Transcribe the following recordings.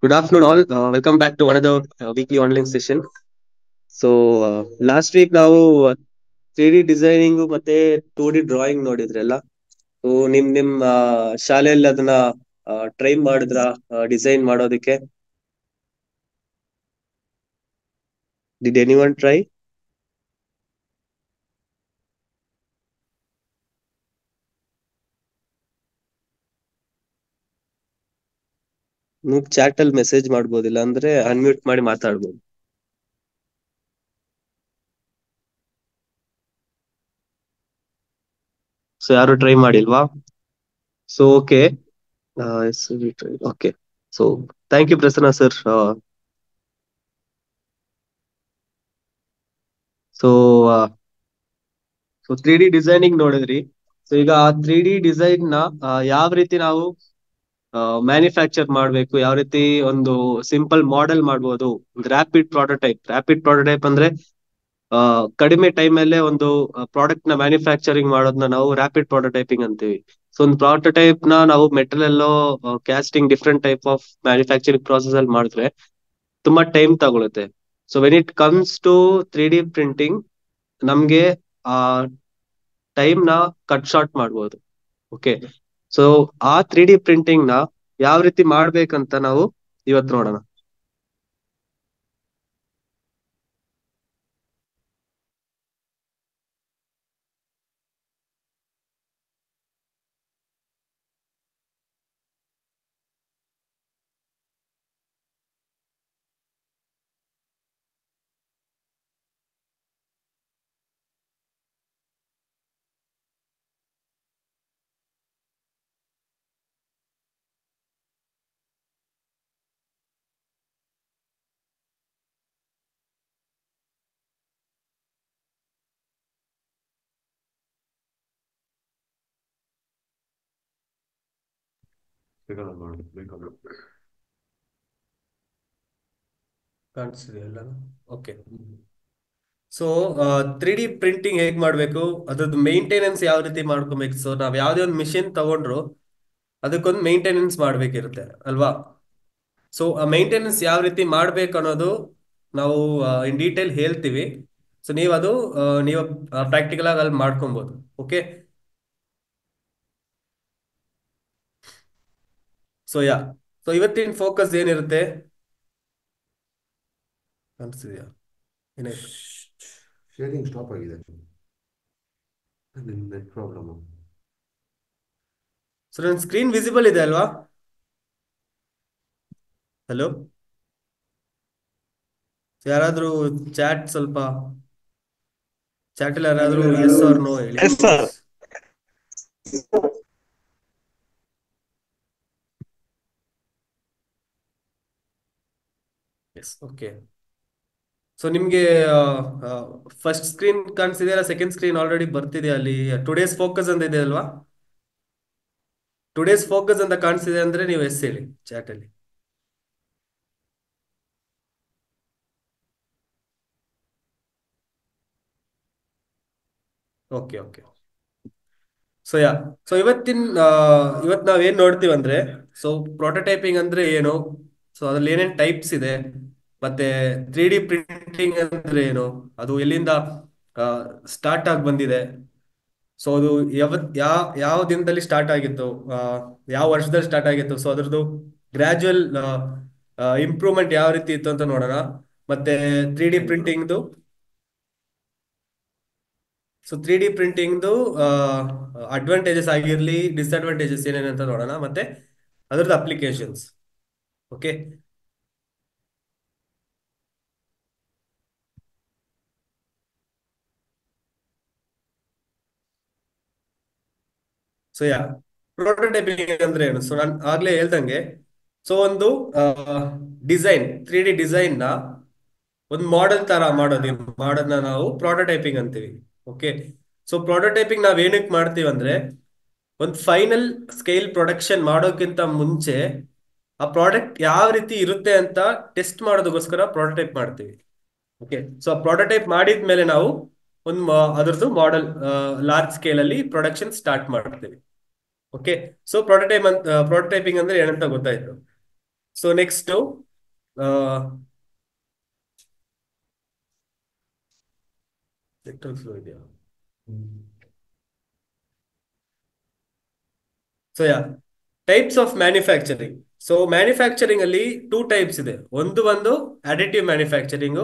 Good afternoon, all. Welcome back to another weekly online session. So, last week ನಾವು 3D designing ಮತ್ತೆ 2D drawing ನೋಡಿದ್ರಲ್ಲ. So ನಿಮ್ ಶಾಲೆಯಲ್ಲಿ ಅದನ್ನ ಟ್ರೈ ಮಾಡಿದ್ರ ಡಿಸೈನ್ ಮಾಡೋದಕ್ಕೆ? Did anyone try? ನೀವು ಚಾಟ್ ಅಲ್ಲಿ ಮೆಸೇಜ್ ಮಾಡ್ಬೋದಿಲ್ಲ ಅಂದ್ರೆ ಅನ್ಮ್ಯೂಟ್ ಮಾಡಿ ಮಾತಾಡ್ಬೋದು. ಸೊ ಯಾರು ಟ್ರೈ ಮಾಡಿಲ್ವಾ? So okay. Okay. So thank you Prasanna sir. So so 3D designing ನೋಡಿದ್ರಿ. ಸೊ ಈಗ ಆ 3D ಡಿಸೈನ್ ನ ಯಾವ ರೀತಿ ನಾವು ಮ್ಯಾನುಫ್ಯಾಕ್ಚರ್ ಮಾಡಬೇಕು, ಯಾವ ರೀತಿ ಒಂದು ಸಿಂಪಲ್ ಮಾಡೆಲ್ ಮಾಡ್ಬೋದು, ಒಂದು ರ್ಯಾಪಿಡ್ ಪ್ರಾಟೋಟೈಪ್ ಅಂದ್ರೆ ಕಡಿಮೆ ಟೈಮ್ ಅಲ್ಲೇ ಒಂದು ಪ್ರಾಡಕ್ಟ್ ನ ಮ್ಯಾನುಫ್ಯಾಕ್ಚರಿಂಗ್ ಮಾಡೋದನ್ನ ನಾವು ರ್ಯಾಪಿಡ್ ಪ್ರಾಟೋಟೈಪಿಂಗ್ ಅಂತೀವಿ. ಸೊ ಒಂದು ಪ್ರಾಟೋಟೈಪ್ ನ ನಾವು ಮೆಟಲ್ ಎಲ್ಲೋ casting different type of manufacturing process ಅಲ್ಲಿ ಮಾಡಿದ್ರೆ ತುಂಬಾ ಟೈಮ್ ತಗೊಳುತ್ತೆ. So when it comes to 3D printing, ನಮ್ಗೆ ಆ ಟೈಮ್ ನ ಕಟ್ ಶಾರ್ಟ್ ಮಾಡ್ಬೋದು. ಓಕೆ. ಸೊ ಆ 3D ಪ್ರಿಂಟಿಂಗ್ ನ ಯಾವ ರೀತಿ ಮಾಡ್ಬೇಕಂತ ನಾವು ಇವತ್ತು ನೋಡೋಣ. ಕಾಣಿಸ್ತಿದೆಯಲ್ಲ? ಓಕೆ. ಸೊ 3D ಪ್ರಿಂಟಿಂಗ್ ಹೇಗ್ ಮಾಡ್ಬೇಕು, ಅದ್ರದ್ದು ಮೇಂಟೆನೆನ್ಸ್ ಯಾವ ರೀತಿ ಮಾಡ್ಕೊಬೇಕು. ಸೊ ನಾವ್ ಯಾವ್ದೇ ಒಂದು ಮಿಷಿನ್ ತಗೊಂಡ್ರು ಅದಕ್ಕೊಂದು ಮೇಂಟೆನೆನ್ಸ್ ಮಾಡ್ಬೇಕಿರುತ್ತೆ ಅಲ್ವಾ? ಸೊ ಆ ಮೇಂಟೆನೆನ್ಸ್ ಯಾವ ರೀತಿ ಮಾಡ್ಬೇಕು ಅನ್ನೋದು ನಾವು ಇನ್ ಡೀಟೇಲ್ ಹೇಳ್ತೀವಿ. ಸೊ ನೀವು ಪ್ರಾಕ್ಟಿಕಲ್ ಆಗಿ ಅಲ್ಲಿ ಮಾಡ್ಕೊಬಹುದು. ಓಕೆ. ಸೊ ಸೊ ಇವತ್ತಿನ ಫೋಕಸ್ ಏನಿರುತ್ತೆ? ಅನ್ಸಿದ್ಯಾ? ಏನಾಯ್ತು? ಶೇರಿಂಗ್ ಸ್ಟಾಪ್ ಆಗಿದೆ. Net problem. ಸೊ ನನ್ನ ಸ್ಕ್ರೀನ್ ವಿಸಿಬಲ್ ಇದೆ ಅಲ್ವಾ? ಹಲೋ, ಯಾರಾದ್ರೂ ಸ್ವಲ್ಪ ಚಾಟ್ ಅಲ್ಲಿ ಯಾರಾದ್ರೂ ಎಸ್ ಆರ್ ನೋ ಹೇಳಿ yes sir. Please. Yes, okay. So ನಿಮ್ಗೆ ಫಸ್ಟ್ ಸ್ಕ್ರೀನ್ ಕಾಣಿಸಿದೆಯಲ್ಲ, ಸೆಕೆಂಡ್ ಸ್ಕ್ರೀನ್ ಆಲ್ರೆಡಿ ಬರ್ತಿದೆ ಅಲ್ಲಿ. ಟುಡೇಸ್ ಫೋಕಸ್ ಅಂತ ಇದೆ ಅಲ್ವಾ? ಟುಡೇಸ್ ಫೋಕಸ್ ಅಂತ ಕಾಣಿಸಿದೆ ಅಂದ್ರೆ ನೀವು ಎಸ್ ಹೇಳಿ ಚಾಟ್ ಅಲ್ಲಿ. Okay, okay. ಸೊ ಸೊ ಇವತ್ ನಾವೇನ್ ನೋಡ್ತೀವಿ ಅಂದ್ರೆ, ಸೊ ಪ್ರೊಟೋಟೈಪಿಂಗ್ ಅಂದ್ರೆ ಏನು, ಸೊ ಅದ್ರಲ್ಲಿ ಏನೇನ್ ಟೈಪ್ಸ್ ಇದೆ, ಮತ್ತೆ 3D ಪ್ರಿಂಟಿಂಗ್ ಅಂದ್ರೆ ಏನು, ಅದು ಎಲ್ಲಿಂದ ಸ್ಟಾರ್ಟ್ ಆಗಿ ಬಂದಿದೆ, ಸೊ ಅದು ಯಾವ ದಿನದಲ್ಲಿ ಸ್ಟಾರ್ಟ್ ಆಗಿತ್ತು, ಯಾವ ವರ್ಷದಲ್ಲಿ ಸ್ಟಾರ್ಟ್ ಆಗಿತ್ತು, ಸೊ ಅದ್ರದ್ದು ಗ್ರಾಜುವಲ್ ಇಂಪ್ರೂವ್ಮೆಂಟ್ ಯಾವ ರೀತಿ ಇತ್ತು ಅಂತ ನೋಡೋಣ. ಮತ್ತೆ 3D ಪ್ರಿಂಟಿಂಗ್ದು ಸೊ 3D ಪ್ರಿಂಟಿಂಗ್ದು ಅಡ್ವಾಂಟೇಜಸ್ ಆಗಿರ್ಲಿ, ಡಿಸ್ಅಡ್ವಾಂಟೇಜಸ್ ಏನೇನಂತ ನೋಡೋಣ, ಮತ್ತೆ ಅದರದ್ದು ಅಪ್ಲಿಕೇಶನ್ಸ್. ಓಕೆ. ಸೊ ಪ್ರೋಟೋಟೈಪಿಂಗ್ ಅಂದ್ರೆ ಏನು? ಸೊ ನಾನು ಆಗ್ಲೇ ಹೇಳ್ದಂಗೆ, ಸೊ ಒಂದು ಡಿಸೈನ್ 3D ಡಿಸೈನ್ ನ ಒಂದು ಮಾಡೆಲ್ ತರ ಮಾಡೋದನ್ನ ನಾವು ಪ್ರೋಟೋಟೈಪಿಂಗ್ ಅಂತೀವಿ. ಓಕೆ. ಸೊ ಪ್ರೋಟೋಟೈಪಿಂಗ್ ನಾವ್ ಏನಕ್ಕೆ ಮಾಡ್ತೀವಿ ಅಂದ್ರೆ, ಒಂದು ಫೈನಲ್ ಸ್ಕೇಲ್ ಪ್ರೊಡಕ್ಷನ್ ಮಾಡೋಕ್ಕಿಂತ ಮುಂಚೆ ಆ ಪ್ರಾಡಕ್ಟ್ ಯಾವ ರೀತಿ ಇರುತ್ತೆ ಅಂತ ಟೆಸ್ಟ್ ಮಾಡೋದಕ್ಕೋಸ್ಕರ ಪ್ರೋಟೋಟೈಪ್ ಮಾಡ್ತೀವಿ. ಓಕೆ. ಸೊ ಆ ಪ್ರೋಟೋಟೈಪ್ ಮಾಡಿದ್ಮೇಲೆ ನಾವು ಒಂದು ಅದ್ರದ್ದು ಮಾಡೆಲ್ ಲಾರ್ಜ್ ಸ್ಕೇಲ್ ಅಲ್ಲಿ ಪ್ರೊಡಕ್ಷನ್ ಸ್ಟಾರ್ಟ್ ಮಾಡ್ತೀವಿ. ಓಕೆ. ಸೊ ಪ್ರೋಟೋಟೈಪಿಂಗ್ ಅಂದ್ರೆ ಏನಂತ ಗೊತ್ತಾಯ್ತು. ಸೊ ನೆಕ್ಸ್ಟ್ ಎಲೆಕ್ಟ್ರಿಕ್ ಫ್ಲೋ ಇದೆಯಾ? So ya types of manufacturing. So manufacturing ಅಲ್ಲಿ ಟೂ ಟೈಪ್ಸ್ ಇದೆ. ಒಂದು ಅಡಿಟಿವ್ ಮ್ಯಾನುಫ್ಯಾಕ್ಚರಿಂಗ್,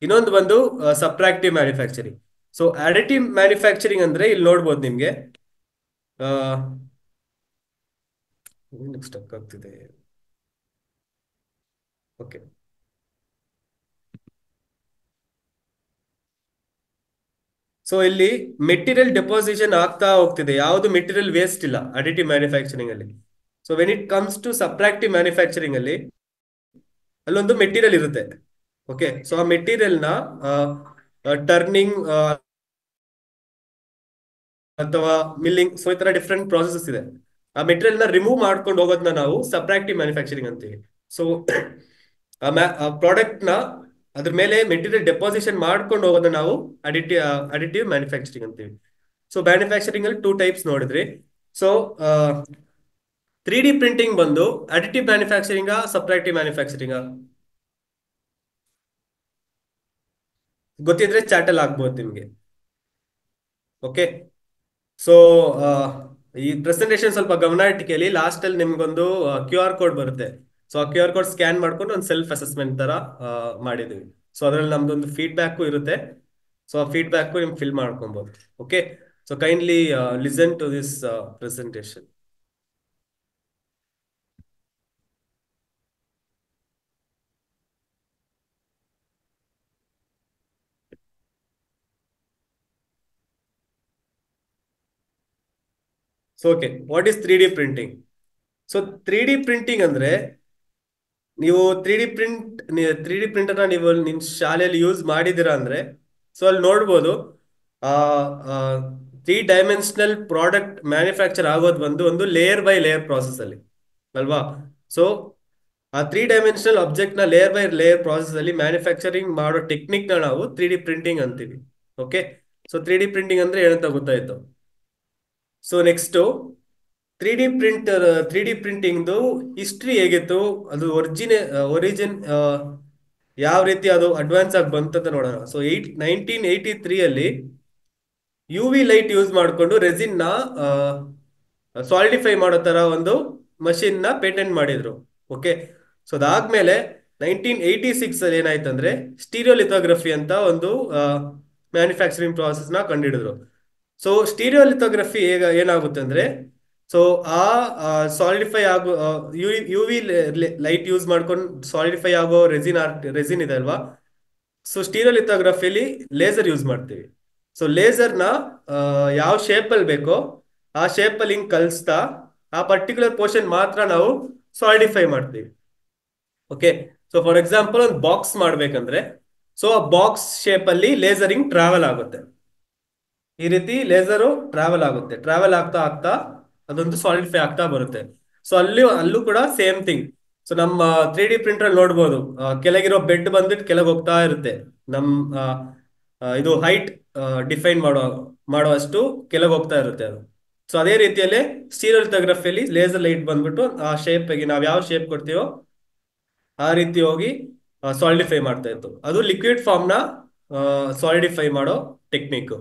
ಇನ್ನೊಂದು ಬಂದು subtractive manufacturing. So additive manufacturing ಅಂದ್ರೆ ಇಲ್ಲಿ ನೋಡ್ಬೋದು ನಿಮ್ಗೆ ಸ್ಟಕ್ ಆಗ್ತಿದೆ. ಓಕೆ, ಸೊ ಇಲ್ಲಿ ಮೆಟೀರಿಯಲ್ ಡೆಪಾಸಿಷನ್ ಆಗ್ತಾ ಹೋಗ್ತಿದೆ, ಯಾವುದು ಮೆಟೀರಿಯಲ್ ವೇಸ್ಟ್ ಇಲ್ಲ ಅಡಿಟಿವ್ ಮ್ಯಾನುಫ್ಯಾಕ್ಚರಿಂಗ್ ಅಲ್ಲಿ. So when it comes to subtractive manufacturing ಅಲ್ಲಿ ಅಲ್ಲೊಂದು ಮೆಟೀರಿಯಲ್ ಇರುತ್ತೆ. ಓಕೆ, ಸೊ ಆ ಮೆಟೀರಿಯಲ್ ನ ಟರ್ನಿಂಗ್ ಅಥವಾ ಮಿಲ್ಲಿಂಗ್, ಸೊ ಈ ತರ ಡಿಫ್ರೆಂಟ್ ಪ್ರಾಸೆಸಸ್ ಇದೆ. ಆ ಮೆಟೀರಿಯಲ್ ನ ರಿಮೂವ್ ಮಾಡ್ಕೊಂಡು ಹೋಗೋದನ್ನ ನಾವು ಸಬ್ಟ್ರಾಕ್ಟಿವ್ ಮ್ಯಾನುಫ್ಯಾಕ್ಚರಿಂಗ್ ಅಂತೀವಿ. ಸೊ ಆ ಪ್ರಾಡಕ್ಟ್ ನ ಅದ್ರ ಮೇಲೆ ಮೆಟೀರಿಯಲ್ ಡೆಪಾಸಿಷನ್ ಮಾಡ್ಕೊಂಡು ಹೋಗೋದನ್ನ ನಾವು ಅಡಿಟಿವ್ ಮ್ಯಾನುಫ್ಯಾಕ್ಚರಿಂಗ್ ಅಂತೀವಿ. ಸೊ ಮ್ಯಾನುಫ್ಯಾಕ್ಚರಿಂಗ್ ಅಲ್ಲಿ ಟೂ ಟೈಪ್ಸ್ ನೋಡಿದ್ರಿ. ಸೊ 3D ಪ್ರಿಂಟಿಂಗ್ ಬಂದು ಅಡಿಟಿವ್ ಮ್ಯಾನುಫ್ಯಾಕ್ಚರಿಂಗ್ ಸಬ್ಟ್ರಾಕ್ಟಿವ್ ಮ್ಯಾನುಫ್ಯಾಕ್ಚರಿಂಗ್ ಗೊತ್ತಿದ್ರೆ ಚಾಟಲ್ ಆಗ್ಬೋದು ನಿಮ್ಗೆ. ಓಕೆ, ಸೊ ಈ ಪ್ರೆಸೆಂಟೇಶನ್ ಸ್ವಲ್ಪ ಗಮನ ಇಟ್ಟು ಕೇಳಿ. ಲಾಸ್ಟ್ ಅಲ್ಲಿ ನಿಮ್ಗೊಂದು QR ಕೋಡ್ ಬರುತ್ತೆ. ಸೊ ಆ QR ಕೋಡ್ ಸ್ಕ್ಯಾನ್ ಮಾಡ್ಕೊಂಡು ಒಂದು ಸೆಲ್ಫ್ ಅಸೆಸ್ಮೆಂಟ್ ತರ ಮಾಡಿದೀವಿ. ಸೊ ಅದ್ರಲ್ಲಿ ನಮ್ದೊಂದು ಫೀಡ್ಬ್ಯಾಕ್ ಇರುತ್ತೆ. ಸೊ ಆ ಫೀಡ್ಬ್ಯಾಕ್ ನಿಮ್ಗೆ ಫಿಲ್ ಮಾಡ್ಕೊಬಹುದು. Okay, so kindly listen to this presentation. So okay, what is 3D printing? So 3D printing ಅಂದ್ರೆ ನೀವು 3D ಪ್ರಿಂಟರ್ ನೀವು ನಿಮ್ ಶಾಲೆಯಲ್ಲಿ ಯೂಸ್ ಮಾಡಿದಿರಾ ಅಂದ್ರೆ, ಸೊ ಅಲ್ಲಿ ನೋಡ್ಬೋದು 3 ಡೈಮೆನ್ಷನಲ್ ಪ್ರಾಡಕ್ಟ್ ಮ್ಯಾನುಫ್ಯಾಕ್ಚರ್ ಆಗೋದು ಒಂದು ಲೇಯರ್ ಬೈ ಲೇಯರ್ ಪ್ರಾಸೆಸ್ ಅಲ್ಲಿ ಅಲ್ವಾ. ಸೊ ಆ 3 ಡೈಮೆನ್ಷನಲ್ ಆಬ್ಜೆಕ್ಟ್ ನ ಲೇಯರ್ ಬೈ ಲೇಯರ್ ಪ್ರಾಸೆಸ್ ಅಲ್ಲಿ ಮ್ಯಾನುಫ್ಯಾಕ್ಚರಿಂಗ್ ಮಾಡೋ ಟೆಕ್ನಿಕ್ ನ ನಾವು 3D ಪ್ರಿಂಟಿಂಗ್ ಅಂತೀವಿ. ಓಕೆ, ಸೊ 3D ಪ್ರಿಂಟಿಂಗ್ ಅಂದ್ರೆ ಏನಂತ ಗೊತ್ತಾಯ್ತು. So next 3D printing history ಹೇಗಿತ್ತು, ಅದು ಒರಿಜಿನ್ ಯಾವ ರೀತಿ ಅದು ಅಡ್ವಾನ್ಸ್ ಆಗಿ ಬಂತಂತ ನೋಡೋಣ. ಸೊ 1983 ಅಲ್ಲಿ UV ಲೈಟ್ ಯೂಸ್ ಮಾಡಿಕೊಂಡು ರೆಸಿನ್ ನ ಸಾಲಿಡಿಫೈ ಮಾಡೋ ತರ ಒಂದು ಮಷಿನ್ ನ ಪೇಟೆಂಟ್ ಮಾಡಿದ್ರು. ಓಕೆ, ಸೊ ಅದಾದ್ಮೇಲೆ 1986 ಅಲ್ಲಿ ಏನಾಯ್ತಂದ್ರೆ ಸ್ಟೀರಿಯೋಲಿಥೋಗ್ರಫಿ ಅಂತ ಒಂದು ಮ್ಯಾನುಫ್ಯಾಕ್ಚರಿಂಗ್ ಪ್ರಾಸೆಸ್ ನ ಕಂಡುಹಿಡಿದ್ರು. ಸೊ ಸ್ಟೀರಿಯೋಲಿಥೋಗ್ರಫಿ ಏನಾಗುತ್ತೆ ಅಂದ್ರೆ, ಸೊ ಆ ಸಾಲಿಡಿಫೈ ಆಗೋ UV ಲೈಟ್ ಯೂಸ್ ಮಾಡ್ಕೊಂಡು ಸಾಲಿಡಿಫೈ ಆಗೋ ರೆಸಿನ್ ಇದೆ ಅಲ್ವಾ. ಸೊ ಸ್ಟೀರಿಯೋಲಿಥೋಗ್ರಫಿಲಿ ಲೇಸರ್ ಯೂಸ್ ಮಾಡ್ತೀವಿ. ಸೊ ಲೇಸರ್ನ ಯಾವ ಶೇಪ್ ಅಲ್ಲಿ ಬೇಕೋ ಆ ಶೇಪ್ ಅಲ್ಲಿ ಹಿಂಗ್ ಕಲಿಸ್ತಾ ಆ ಪರ್ಟಿಕ್ಯುಲರ್ ಪೋರ್ಷನ್ ಮಾತ್ರ ನಾವು ಸಾಲಿಡಿಫೈ ಮಾಡ್ತೀವಿ. ಓಕೆ, ಸೊ ಫಾರ್ ಎಕ್ಸಾಂಪಲ್ ಒಂದು ಬಾಕ್ಸ್ ಮಾಡ್ಬೇಕಂದ್ರೆ, ಸೊ ಆ ಬಾಕ್ಸ್ ಶೇಪ್ ಅಲ್ಲಿ ಲೇಸರಿಂಗ್ ಟ್ರಾವೆಲ್ ಆಗುತ್ತೆ. ಈ ರೀತಿ ಲೇಸರು ಟ್ರಾವೆಲ್ ಆಗ್ತಾ ಆಗ್ತಾ ಅದೊಂದು ಸಾಲಿಡಿಫೈ ಆಗ್ತಾ ಬರುತ್ತೆ. ಸೊ ಅಲ್ಲೂ ಕೂಡ ಸೇಮ್ ಥಿಂಗ್. ಸೊ ನಮ್ಮ 3D ಪ್ರಿಂಟರ್ ನೋಡ್ಬೋದು, ಕೆಳಗಿರೋ ಬೆಡ್ ಬಂದ್ಬಿಟ್ಟು ಕೆಳಗೆ ಹೋಗ್ತಾ ಇರುತ್ತೆ. ನಮ್ ಇದು ಹೈಟ್ ಡಿಫೈನ್ ಮಾಡುವಷ್ಟು ಕೆಳಗೆ ಹೋಗ್ತಾ ಇರುತ್ತೆ ಅದು. ಸೊ ಅದೇ ರೀತಿಯಲ್ಲೇ ಸ್ಟೀರಿಯೋಲಿಥೋಗ್ರಫಿಯಲ್ಲಿ ಲೇಸರ್ ಲೈಟ್ ಬಂದ್ಬಿಟ್ಟು ಆ ಶೇಪ್ ನಾವು ಯಾವ ಶೇಪ್ ಕೊಡ್ತೀವೋ ಆ ರೀತಿ ಹೋಗಿ ಸಾಲಿಡಿಫೈ ಮಾಡ್ತಾ ಇತ್ತು. ಅದು ಲಿಕ್ವಿಡ್ ಫಾರ್ಮ್ ನ ಸಾಲಿಡಿಫೈ ಮಾಡೋ ಟೆಕ್ನಿಕ್.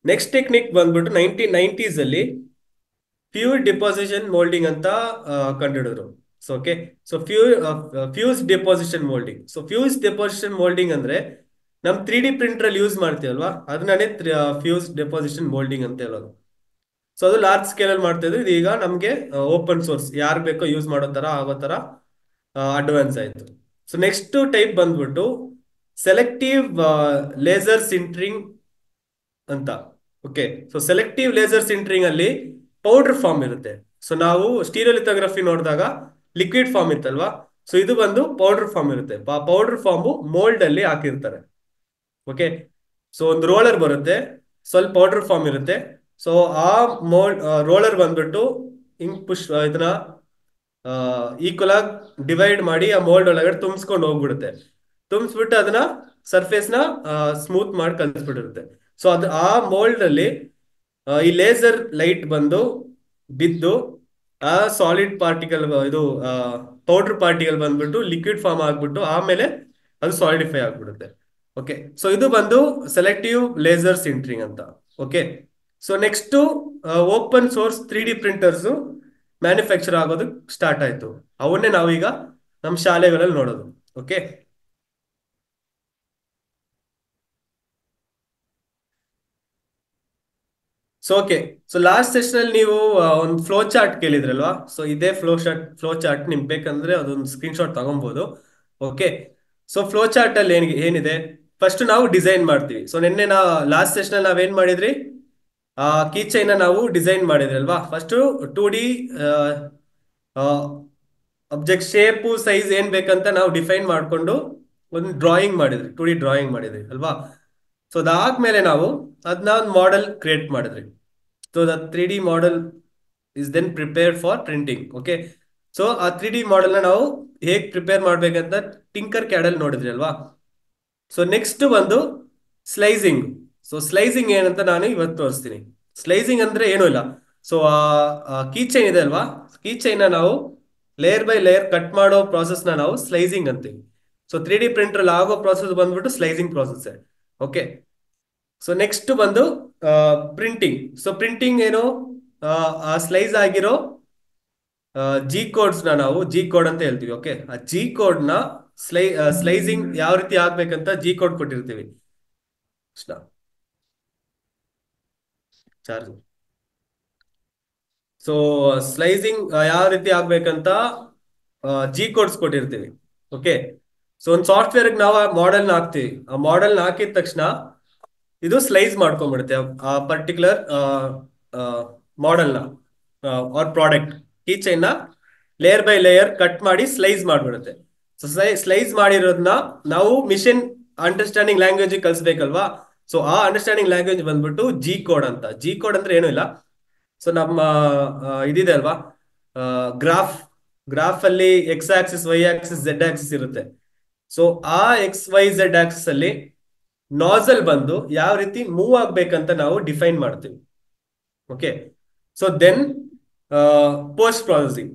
ನೆಕ್ಸ್ಟ್ ಟೆಕ್ನಿಕ್ ಬಂದ್ಬಿಟ್ಟು 1990s ಅಲ್ಲಿ ಫ್ಯೂಸ್ ಡೆಪಾಸಿಷನ್ ಮೋಲ್ಡಿಂಗ್ ಅಂತ ಕಂಡುಹಿಡಿದ್ರು. So okay, so fuse deposition moulding. So fuse deposition moulding ಅಂದ್ರೆ ನಮ್ 3D ಪ್ರಿಂಟರ್ ಅಲ್ಲಿ ಯೂಸ್ ಮಾಡ್ತೀವಲ್ವಾ, ಅದನ್ನೇ ಫ್ಯೂಸ್ ಡೆಪಾಸಿಷನ್ ಮೋಲ್ಡಿಂಗ್ ಅಂತ ಹೇಳೋದು. ಸೊ ಅದು ಲಾರ್ಜ್ ಸ್ಕೇಲ್ ಅಲ್ಲಿ ಮಾಡ್ತಾ ಇದ್ರು. ಇದೀಗ ನಮ್ಗೆ ಓಪನ್ ಸೋರ್ಸ್ ಯಾರು ಬೇಕೋ ಯೂಸ್ ಮಾಡೋ ತರ ಆಗೋ ತರ ಅಡ್ವಾನ್ಸ್ ಆಯ್ತು. ಸೊ ನೆಕ್ಸ್ಟ್ ಟೈಪ್ ಬಂದ್ಬಿಟ್ಟು ಸೆಲೆಕ್ಟಿವ್ ಲೇಸರ್ ಸಿಂಟ್ರಿಂಗ್ ಅಂತ. ಓಕೆ, ಸೊ ಸೆಲೆಕ್ಟಿವ್ ಲೇಸರ್ ಸಿಂಟ್ರಿಂಗ್ ಅಲ್ಲಿ ಪೌಡರ್ ಫಾರ್ಮ್ ಇರುತ್ತೆ. ಸೊ ನಾವು ಸ್ಟೀರಿಯೋಲಿಥೋಗ್ರಫಿ ನೋಡಿದಾಗ ಲಿಕ್ವಿಡ್ ಫಾರ್ಮ್ ಇತ್ತಲ್ವಾ, ಸೊ ಇದು ಬಂದು ಪೌಡರ್ ಫಾರ್ಮ್ ಇರುತ್ತೆ. ಪೌಡರ್ ಫಾರ್ಮ್ ಮೋಲ್ಡ್ ಅಲ್ಲಿ ಹಾಕಿರ್ತಾರೆ. ಓಕೆ, ಸೊ ಒಂದು ರೋಲರ್ ಬರುತ್ತೆ, ಸ್ವಲ್ಪ ಪೌಡರ್ ಫಾರ್ಮ್ ಇರುತ್ತೆ. ಸೊ ಆ ರೋಲರ್ ಬಂದ್ಬಿಟ್ಟು ಹಿಂಗ್ ಇದನ್ನ ಈಕ್ವಲ್ ಆಗಿ ಡಿವೈಡ್ ಮಾಡಿ ಆ ಮೋಲ್ಡ್ ಒಳಗಡೆ ತುಂಬಿಸ್ಕೊಂಡು ಹೋಗ್ಬಿಡುತ್ತೆ. ತುಂಬಿಸ್ಬಿಟ್ಟು ಅದನ್ನ ಸರ್ಫೇಸ್ ನ ಸ್ಮೂತ್ ಮಾಡಿ ಕಲಿಸ್ಬಿಟ್ಟಿರುತ್ತೆ. ಸೊ ಆ ಮೋಲ್ಡ್ ಅಲ್ಲಿ ಈ ಲೇಸರ್ ಲೈಟ್ ಬಂದು ಬಿದ್ದು ಆ ಸಾಲಿಡ್ ಪಾರ್ಟಿಕಲ್ ಇದು ಪೌಡರ್ ಪಾರ್ಟಿಕಲ್ ಬಂದ್ಬಿಟ್ಟು ಲಿಕ್ವಿಡ್ ಫಾರ್ಮ್ ಆಗ್ಬಿಟ್ಟು ಆಮೇಲೆ ಅದು ಸಾಲಿಡಿಫೈ ಆಗ್ಬಿಡುತ್ತೆ. ಓಕೆ, ಸೊ ಇದು ಬಂದು ಸೆಲೆಕ್ಟಿವ್ ಲೇಸರ್ ಸಿಂಟ್ರಿಂಗ್ ಅಂತ. Okay, so next open source 3D printers manufacture ಆಗೋದು ಸ್ಟಾರ್ಟ್ ಆಯ್ತು. ಅವನ್ನೇ ನಾವೀಗ ನಮ್ಮ ಶಾಲೆಗಳಲ್ಲಿ ನೋಡೋದು. Okay, so okay, so last session ಅಲ್ಲಿ ನೀವು ಒಂದು ಫ್ಲೋ ಚಾರ್ಟ್ ಕೇಳಿದ್ರಲ್ವಾ? ಸೊ ಇದೇ ಫ್ಲೋ ಚಾರ್ಟ್ ನಿಮ್ಗೆ ಬೇಕಂದ್ರೆ ಅದೊಂದು ಸ್ಕ್ರೀನ್ ಶಾಟ್ ತಗೊಬಹುದು. ಓಕೆ, ಸೊ ಫ್ಲೋ ಚಾರ್ಟ್ ಅಲ್ಲಿ ಏನಿದೆ, ಫಸ್ಟ್ ನಾವು ಡಿಸೈನ್ ಮಾಡ್ತೀವಿ. ಸೊ ನಿನ್ನೆ ಲಾಸ್ಟ್ ಸೆಷನ್ ಅಲ್ಲಿ ನಾವೇನ್ ಮಾಡಿದ್ರಿ, ಕೀ ಚೈನ್ ನಾವು ಡಿಸೈನ್ ಮಾಡಿದ್ರಿ ಅಲ್ವಾ? First 2D object shape size ಏನ್ ಬೇಕಂತ ನಾವು ಡಿಫೈನ್ ಮಾಡ್ಕೊಂಡು ಒಂದು ಡ್ರಾಯಿಂಗ್ ಮಾಡಿದ್ರಿ, 2D ಡ್ರಾಯಿಂಗ್ ಮಾಡಿದ್ರಿ ಅಲ್ವಾ? ಸೊ ಅದಾದ್ಮೇಲೆ ನಾವು ಅದನ್ನ ಒಂದು ಮಾಡೆಲ್ ಕ್ರಿಯೇಟ್ ಮಾಡಿದ್ರಿ. So the 3D model is then prepared for printing. Okay, so ಆ 3D ಮಾಡೆಲ್ ನ ನಾವು ಹೇಗ್ ಪ್ರಿಪೇರ್ ಮಾಡ್ಬೇಕಂತ ಟಿಂಕರ್ ಕ್ಯಾಡ್ ಅಲ್ಲಿ ನೋಡಿದ್ರಿ ಅಲ್ವಾ? ಸೊ ನೆಕ್ಸ್ಟ್ ಬಂದು ಸ್ಲೈಸಿಂಗ್. ಸೊ ಸ್ಲೈಸಿಂಗ್ ಏನಂತ ನಾನು ಇವತ್ತು ತೋರಿಸ್ತೀನಿ. ಸ್ಲೈಸಿಂಗ್ ಅಂದ್ರೆ ಏನೂ ಇಲ್ಲ. ಸೊ ಕೀ ಚೈನ್ ಇದೆ ಅಲ್ವಾ? ಕೀ ಚೈನ್ ನಾವು ಲೇಯರ್ ಬೈ ಲೇಯರ್ ಕಟ್ ಮಾಡೋ ಪ್ರಾಸೆಸ್ ನ ನಾವು ಸ್ಲೈಸಿಂಗ್ ಅಂತೀವಿ. ಸೊ 3D ಪ್ರಿಂಟರ್ ಅಲ್ಲಿ ಆಗೋ ಪ್ರಾಸೆಸ್ ಬಂದ್ಬಿಟ್ಟು slicing process. Okay, so next ಬಂದು ಪ್ರಿಂಟಿಂಗ್. ಸೊ ಪ್ರಿಂಟಿಂಗ್ ಏನು, ಆ ಸ್ಲೈಸ್ ಆಗಿರೋ ಜಿ ಕೋಡ್ಸ್ ನಾವು ಜಿ ಕೋಡ್ ಅಂತ ಹೇಳ್ತೀವಿ. ಓಕೆ, ಆ ಜಿ ಕೋಡ್ ನ ಸ್ಲೈಸಿಂಗ್ ಯಾವ ರೀತಿ ಆಗ್ಬೇಕಂತ ಜಿ ಕೋಡ್ ಕೊಟ್ಟಿರ್ತೀವಿ. ಚಾರ್ಜ್. ಸೊ ಸ್ಲೈಸಿಂಗ್ ಯಾವ ರೀತಿ ಆಗ್ಬೇಕಂತ ಜಿ ಕೋಡ್ಸ್ ಕೊಟ್ಟಿರ್ತೀವಿ. ಓಕೆ, ಸೊ ಒಂದು ಸಾಫ್ಟ್ವೇರ್ ನಾವು ಆ ಮಾಡೆಲ್ನ ಹಾಕ್ತಿವಿ. ಆ ಮಾಡೆಲ್ನ ಹಾಕಿದ ತಕ್ಷಣ ಇದು ಸ್ಲೈಸ್ ಮಾಡ್ಕೊಂಡ್ಬಿಡುತ್ತೆ ಆ ಪರ್ಟಿಕ್ಯುಲರ್ ಮಾಡೆಲ್ನ ಆರ್ ಪ್ರಾಡಕ್ಟ್ ಕೀ ಚೈನ್ ನ ಲೇಯರ್ ಬೈ ಲೇಯರ್ ಕಟ್ ಮಾಡಿ ಸ್ಲೈಸ್ ಮಾಡ್ಬಿಡುತ್ತೆ. ಸೊ ಸ್ಲೈಸ್ ಮಾಡಿರೋದನ್ನ ನಾವು ಮಿಷಿನ್ ಅಂಡರ್ಸ್ಟ್ಯಾಂಡಿಂಗ್ ಲ್ಯಾಂಗ್ವೇಜ್ ಕಲಿಸ್ಬೇಕಲ್ವಾ? ಸೊ ಆ ಅಂಡರ್ಸ್ಟ್ಯಾಂಡಿಂಗ್ ಲ್ಯಾಂಗ್ವೇಜ್ ಬಂದ್ಬಿಟ್ಟು ಜಿ ಕೋಡ್ ಅಂತ. ಜಿ ಕೋಡ್ ಅಂದ್ರೆ ಏನೂ ಇಲ್ಲ. ಸೊ ನಮ್ಮ ಇದಿದೆ ಅಲ್ವಾ, ಗ್ರಾಫ್ ಅಲ್ಲಿ X axis, Y axis, Z axis ಇರುತ್ತೆ. ಸೊ ಆ XYZ ಆಕ್ಸಿಸ್ ಅಲ್ಲಿ ನಾಸಲ್ ಬಂದು ಯಾವ ರೀತಿ ಮೂವ್ ಆಗ್ಬೇಕಂತ ನಾವು ಡಿಫೈನ್ ಮಾಡ್ತೀವಿ. Okay, so then post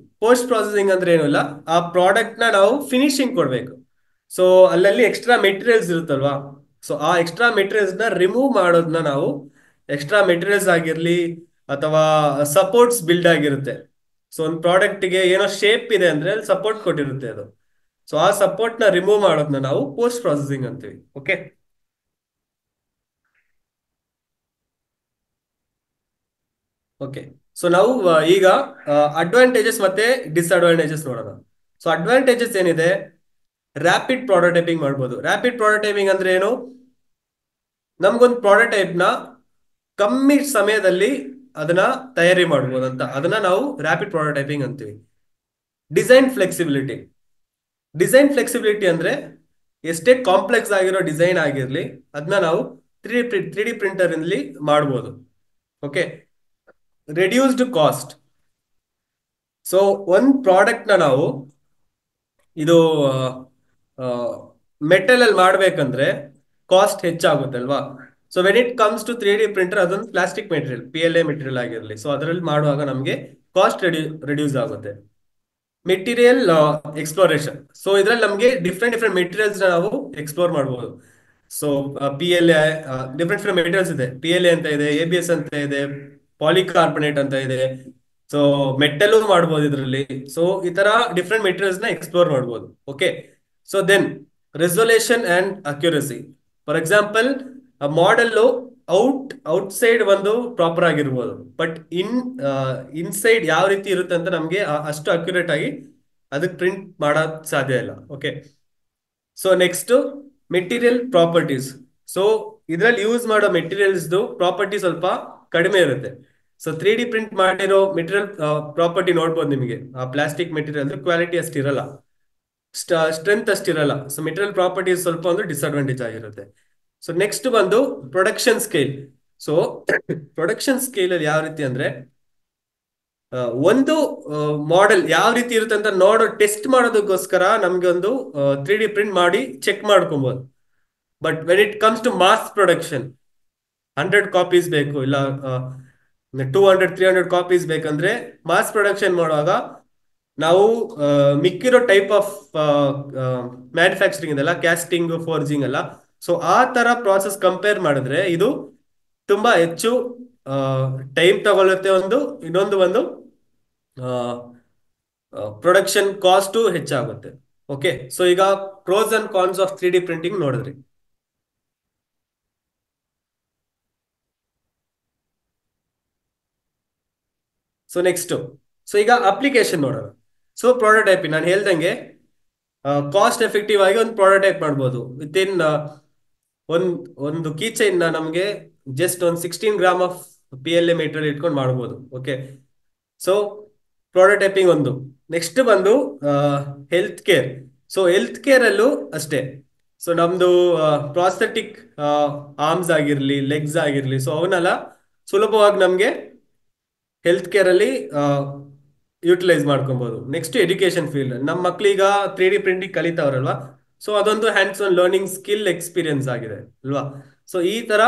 processing ಅಂದ್ರೆ ಏನು ಇಲ್ಲ, ಆ ಪ್ರಾಡಕ್ಟ್ ನ ನಾವು ಫಿನಿಶಿಂಗ್ ಕೊಡ್ಬೇಕು. ಸೊ ಅಲ್ಲಲ್ಲಿ ಎಕ್ಸ್ಟ್ರಾ ಮೆಟೀರಿಯಲ್ಸ್ ಇರುತ್ತಲ್ವಾ? ಸೊ ಆ ಎಕ್ಸ್ಟ್ರಾ ಮೆಟೀರಿಯಲ್ಸ್ ನ ರಿಮೂವ್ ಮಾಡೋದನ್ನ ನಾವು, ಎಕ್ಸ್ಟ್ರಾ ಮೆಟೀರಿಯಲ್ಸ್ ಆಗಿರ್ಲಿ ಅಥವಾ ಸಪೋರ್ಟ್ಸ್ ಬಿಲ್ಡ್ ಆಗಿರುತ್ತೆ. ಸೊ ಒಂದು ಪ್ರಾಡಕ್ಟ್ ಗೆ ಏನೋ ಶೇಪ್ ಇದೆ ಅಂದ್ರೆ ಅಲ್ಲಿ ಸಪೋರ್ಟ್ ಕೊಟ್ಟಿರುತ್ತೆ ಅದು. ಸೊ ಆ ಸಪೋರ್ಟ್ ನ ರಿಮೂವ್ ಮಾಡೋದನ್ನ ನಾವು ಪೋಸ್ಟ್ ಪ್ರಾಸೆಸಿಂಗ್ ಅಂತೀವಿ. ಓಕೆ, ಓಕೆ, ಸೊ ನಾವು ಈಗ ಅಡ್ವಾಂಟೇಜಸ್ ಮತ್ತೆ ಡಿಸ್ಅಡ್ವಾಂಟೇಜಸ್ ನೋಡೋಣ. ಸೊ ಅಡ್ವಾಂಟೇಜಸ್ ಏನಿದೆ, ರ್ಯಾಪಿಡ್ ಪ್ರಾಟೋಟೈಪಿಂಗ್ ಮಾಡ್ಬೋದು. ರ್ಯಾಪಿಡ್ ಪ್ರಾಟೋಟೈಪಿಂಗ್ ಅಂದ್ರೆ ಏನು, ನಮ್ಗೊಂದು ಪ್ರಾಟೋಟೈಪ್ ನ ಕಮ್ಮಿ ಸಮಯದಲ್ಲಿ ಅದನ್ನ ತಯಾರಿ ಮಾಡ್ಬೋದು ಅಂತ, ಅದನ್ನ ನಾವು ರ್ಯಾಪಿಡ್ ಪ್ರಾಟೋಟೈಪಿಂಗ್ ಅಂತೀವಿ. ಡಿಸೈನ್ ಫ್ಲೆಕ್ಸಿಬಿಲಿಟಿ ಅಂದ್ರೆ ಎಷ್ಟೇ ಕಾಂಪ್ಲೆಕ್ಸ್ ಆಗಿರೋ ಡಿಸೈನ್ ಆಗಿರ್ಲಿ ಅದನ್ನ ನಾವು 3D ಪ್ರಿಂಟರ್ ಇಂದಲಿ ಮಾಡ್ಬೋದು. Okay, reduced cost. ಸೊ ಒಂದ್ ಪ್ರಾಡಕ್ಟ್ ನ ನಾವು ಇದು ಮೆಟಲ್ ಅಲ್ಲಿ ಮಾಡ್ಬೇಕಂದ್ರೆ ಕಾಸ್ಟ್ ಹೆಚ್ಚಾಗುತ್ತೆ ಅಲ್ವಾ? So when it comes to 3D printer, ಅದೊಂದು ಪ್ಲಾಸ್ಟಿಕ್ ಮೆಟೀರಿಯಲ್, PLA ಮೆಟೀರಿಯಲ್ ಆಗಿರಲಿ, ಸೊ ಅದರಲ್ಲಿ ಮಾಡುವಾಗ ನಮಗೆ ಕಾಸ್ಟ್ ರೆಡ್ಯೂಸ್ ಆಗುತ್ತೆ. Material exploration. ಸೊ ಇದ್ರಲ್ಲಿ ನಮಗೆ ಡಿಫ್ರೆಂಟ್ ಮೆಟೀರಿಯಲ್ಸ್ ನಾವು ಎಕ್ಸ್ಪ್ಲೋರ್ ಮಾಡಬಹುದು. ಸೊ PLA ಡಿಫ್ರೆಂಟ್ ಮೆಟೀರಿಯಲ್ಸ್ ಇದೆ. PLA ಅಂತ ಇದೆ, ABS ಅಂತ ಇದೆ, ಪಾಲಿಕಾರ್ಬನೇಟ್ ಅಂತ ಇದೆ. ಸೊ ಮೆಟಲ್ ಮಾಡ್ಬೋದು ಇದರಲ್ಲಿ. ಸೊ ಈ ತರ ಡಿಫ್ರೆಂಟ್ ಮೆಟೀರಿಯಲ್ಸ್ ನ ಎಕ್ಸ್ಪ್ಲೋರ್ ಮಾಡ್ಬೋದು. Okay, so then resolution and accuracy. For example, model outside ಒಂದು ಪ್ರಾಪರ್ ಆಗಿರ್ಬೋದು, ಬಟ್ ಇನ್ಸೈಡ್ ಯಾವ ರೀತಿ ಇರುತ್ತೆ ಅಂತ ನಮ್ಗೆ ಅಷ್ಟು ಅಕ್ಯುರೇಟ್ ಆಗಿ ಅದಕ್ಕೆ ಪ್ರಿಂಟ್ ಮಾಡಕ್ ಸಾಧ್ಯ ಇಲ್ಲ. Okay, so next material properties. So ಇದ್ರಲ್ಲಿ ಯೂಸ್ ಮಾಡೋ ಮೆಟೀರಿಯಲ್ಸ್ ಪ್ರಾಪರ್ಟಿ ಸ್ವಲ್ಪ ಕಡಿಮೆ ಇರುತ್ತೆ. ಸೊ 3D ಪ್ರಿಂಟ್ ಮಾಡಿರೋ ಮೆಟೀರಿಯಲ್ ಪ್ರಾಪರ್ಟಿ ನೋಡ್ಬೋದು ನಿಮಗೆ. ಆ ಪ್ಲಾಸ್ಟಿಕ್ ಮೆಟೀರಿಯಲ್ ಕ್ವಾಲಿಟಿ ಅಷ್ಟಿರಲ್ಲ, ಸ್ಟ್ರೆಂತ್ ಅಷ್ಟಿರಲ್ಲ. ಸೊ ಮೆಟೀರಿಯಲ್ ಪ್ರಾಪರ್ಟೀಸ್ ಸ್ವಲ್ಪ ಒಂದು ಡಿಸ್ಅಡ್ವಾಂಟೇಜ್ ಆಗಿರುತ್ತೆ. ಸೊ ನೆಕ್ಸ್ಟ್ ಬಂದು production scale. So production scale ಅಲ್ಲಿ ಯಾವ ರೀತಿ ಅಂದ್ರೆ, ಒಂದು ಮಾಡೆಲ್ ಯಾವ ರೀತಿ ಇರುತ್ತೆ ಅಂತ ಟೆಸ್ಟ್ ಮಾಡೋದಕ್ಕೋಸ್ಕರ ನಮ್ಗೆ ಒಂದು 3D ಪ್ರಿಂಟ್ ಮಾಡಿ ಚೆಕ್ ಮಾಡ್ಕೊಬಹುದು. But when it comes to mass production, 100 copies ಬೇಕು, ಇಲ್ಲ 200 300 ಕಾಪೀಸ್ ಬೇಕಂದ್ರೆ ಮಾಸ್ ಪ್ರೊಡಕ್ಷನ್ ಮಾಡುವಾಗ ನಾವು ಮಿಕ್ಕಿರೋ ಟೈಪ್ ಆಫ್ ಮ್ಯಾನುಫ್ಯಾಕ್ಚರಿಂಗ್ ಇದೆಲ್ಲ ಕ್ಯಾಸ್ಟಿಂಗ್ ಫೋರ್ಜಿಂಗ್ ಎಲ್ಲ, ಸೊ ಆ ತರ ಪ್ರಾಸೆಸ್ ಕಂಪೇರ್ ಮಾಡಿದ್ರೆ ಇದು ತುಂಬಾ ಹೆಚ್ಚು ಟೈಮ್ ತಗೊಳುತ್ತೆ. ಇನ್ನೊಂದು ಪ್ರೊಡಕ್ಷನ್ ಕಾಸ್ಟು ಹೆಚ್ಚಾಗುತ್ತೆ. ಓಕೆ, ಸೊ ಈಗ pros and cons of 3D printing ನೋಡಿದ್ರಿ. ಸೊ ನೆಕ್ಸ್ಟ್, ಸೊ ಈಗ ಅಪ್ಲಿಕೇಶನ್ ನೋಡೋಣ. ಸೊ ಪ್ರೋಟೋಟೈಪಿಂಗ್ ನಾನು ಹೇಳ್ದಂಗೆ ಕಾಸ್ಟ್ ಎಫೆಕ್ಟಿವ್ ಆಗಿ ಒಂದು ಪ್ರೋಟೋಟೈಪ್ ಮಾಡ್ಬೋದು. ವಿತ್ ಇನ್ ಒಂದ್ ಒಂದು ಕೀ ಚೈನ್ ನಮಗೆ ಜಸ್ಟ್ ಒಂದು 16 ಗ್ರಾಮ್ ಆಫ್ PLA ಮೆಟೀರಿಯಲ್ ಇಟ್ಕೊಂಡು ಮಾಡ್ಬೋದು. ಓಕೆ, ಸೊ ಪ್ರೋಟೋಟೈಪಿಂಗ್ ಒಂದು. ನೆಕ್ಸ್ಟ್ ಬಂದು health care. So health care ಅಲ್ಲೂ ಅಷ್ಟೇ. ಸೊ ನಮ್ದು ಪ್ರಾಸ್ಥೆಟಿಕ್ ಆರ್ಮ್ಸ್ ಆಗಿರ್ಲಿ, ಲೆಗ್ಸ್ ಆಗಿರ್ಲಿ, ಸೊ ಅವನ್ನೆಲ್ಲ ಸುಲಭವಾಗಿ ನಮ್ಗೆ ಹೆಲ್ತ್ ಕೇರ್ ಅಲ್ಲಿ ಯೂಟಿಲೈಸ್ ಮಾಡ್ಕೊಬಹುದು. ನೆಕ್ಸ್ಟ್ ಎಜುಕೇಶನ್ ಫೀಲ್ಡ್, ನಮ್ಮ ಮಕ್ಳೀಗ 3D ಪ್ರಿಂಟಿಂಗ್ ಕಲಿತಾವ್ರಲ್ವಾ, ಸೊ ಅದೊಂದು hands on learning skill experience ಆಗಿದೆ ಅಲ್ವಾ. ಸೊ ಈ ತರ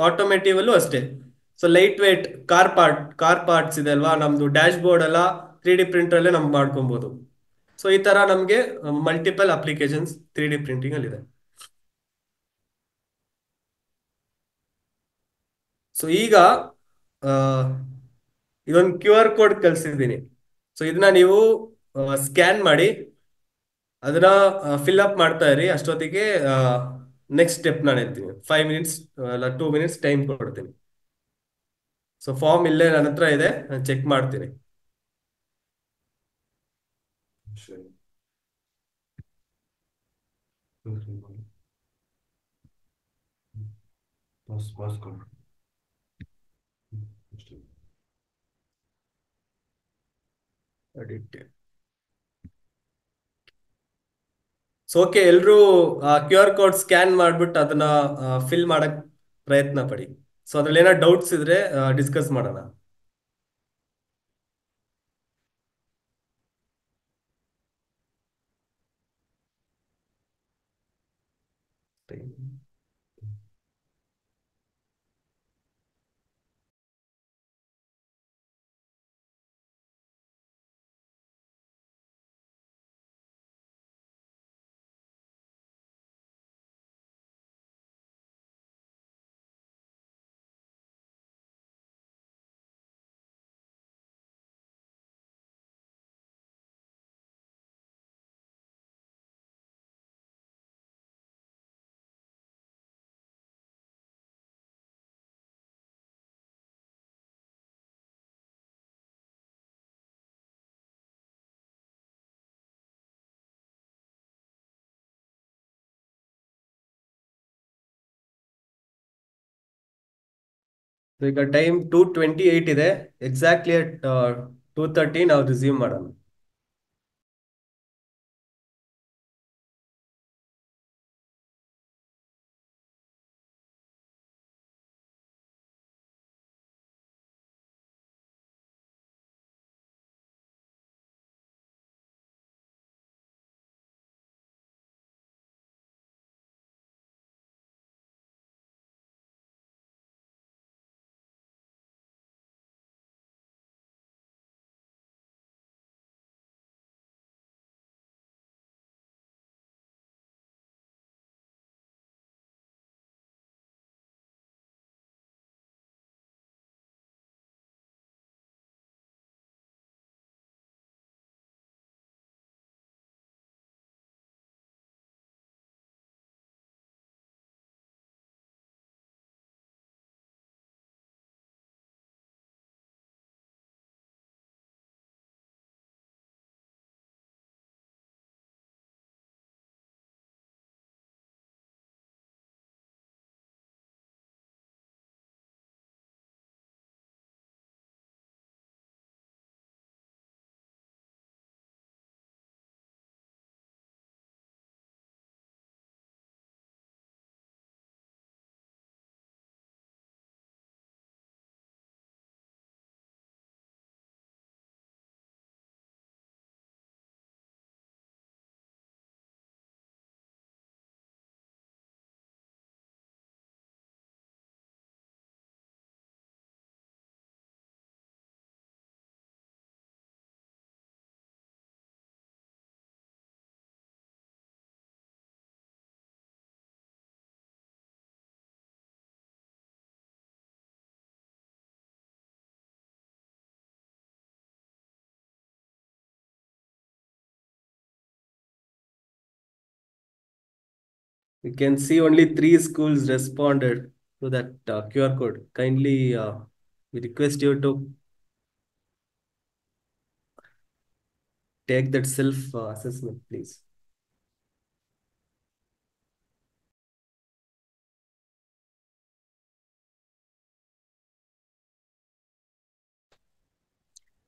ಆಟೋಮೇಟಿವ್ ಅಲ್ಲೂ ಅಷ್ಟೇ. So light weight car parts ಇದೆ ಅಲ್ವಾ, ನಮ್ದು ಡ್ಯಾಶ್ ಬೋರ್ಡ್ ಎಲ್ಲ 3D ಪ್ರಿಂಟರ್ ಅಲ್ಲೇ ನಮ್ಗೆ ಮಾಡ್ಕೊಬಹುದು. ಸೊ ಈ ತರ ನಮ್ಗೆ ಮಲ್ಟಿಪಲ್ ಅಪ್ಲಿಕೇಶನ್ಸ್ 3D ಪ್ರಿಂಟಿಂಗ್ ಅಲ್ಲಿ ಇದೆ. ಸೊ ಈಗ ಆ, ಇದೊಂದು QR ಕೋಡ್ ಕಳಿಸಿದ್ದೀನಿ. ಸೊ ಇದನ್ನ ನೀವು ಸ್ಕ್ಯಾನ್ ಮಾಡಿ ಅದನ್ನ ಫಿಲ್ ಅಪ್ ಮಾಡ್ತಾ ಇರಿ. ಅಷ್ಟೊತ್ತಿಗೆ ನೆಕ್ಸ್ಟ್ ಸ್ಟೆಪ್ ನಾನು ಹೇಳ್ತೀನಿ. 5 ಮಿನಿಟ್ಸ್ ಅಲ್ಲ 2 ಮಿನಿಟ್ಸ್ ಟೈಮ್ ಕೊಡ್ತೀನಿ. ಸೊ ಫಾರ್ಮ್ ಇಲ್ಲೇ ನನ್ನ ಹತ್ರ ಇದೆ, ನಾನು ಚೆಕ್ ಮಾಡ್ತೀನಿ. ಸರಿ. ಪಾಸ್ ಕೊಡು. ಅಷ್ಟೇ. ಅಡಿಟ್. ಸೊ ಓಕೆ, ಎಲ್ರೂ QR ಕೋಡ್ ಸ್ಕ್ಯಾನ್ ಮಾಡ್ಬಿಟ್ಟು ಅದನ್ನ ಫಿಲ್ ಮಾಡಕ್ ಪ್ರಯತ್ನ ಪಡಿ. ಸೊ ಅದ್ರಲ್ಲಿ ಏನಾದ್ರು ಡೌಟ್ಸ್ ಇದ್ರೆ ಡಿಸ್ಕಸ್ ಮಾಡೋಣ. So ಈಗ ಟೈಮ್ 2:28 ಇದೆ. ಎಕ್ಸಾಕ್ಟ್ಲಿ ಅಟ್ 2:30 ನಾವು ರಿಸ್ಯೂಮ್ ಮಾಡೋಣ. You can see only 3 schools responded to that QR code. Kindly, we request you to take that self assessment, please.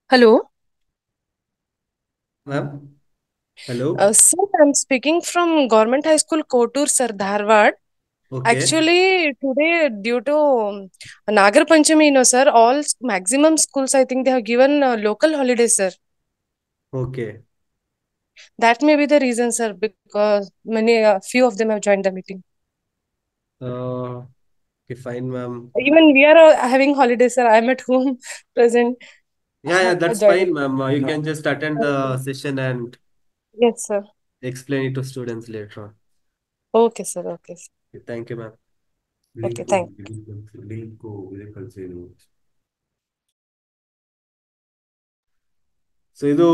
Hello. Ma'am, hello. Sir, I'm speaking from Government High School, Kotur, Sir, Dharwad. Okay, Actually, today, due to Nagar Panchami, sir, maximum schools, I think they have given local holidays, sir. okay. That may be the reason, sir, because few of them have joined the meeting. Uh, okay, fine, ma'am. Even we are having holidays, sir. I'm at home present, Yeah, that's joining. fine, ma'am. You can just attend the session and Yes, sir. explain it to students later on. Okay, sir. Okay, sir. Okay, thank you, ma'am. Okay, Link thank. link ಇದೇ ಕಳ್ಸಿದ್ರು. So ಇದು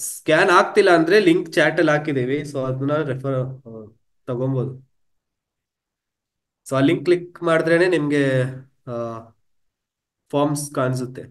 scan ಆಗ್ತಿಲ್ಲ ಅಂದ್ರೆ link chat ಅಲ್ಲಿ ಹಾಕಿದೀವಿ, so ಅದನ್ನ refer ತಗೊಬೋದು. So ಆ link click ಮಾಡಿದ್ರೇನೆ ನಿಮ್ಗೆ ಫಾರ್ಮ್ಸ್ ಕಾಣಿಸುತ್ತೆ.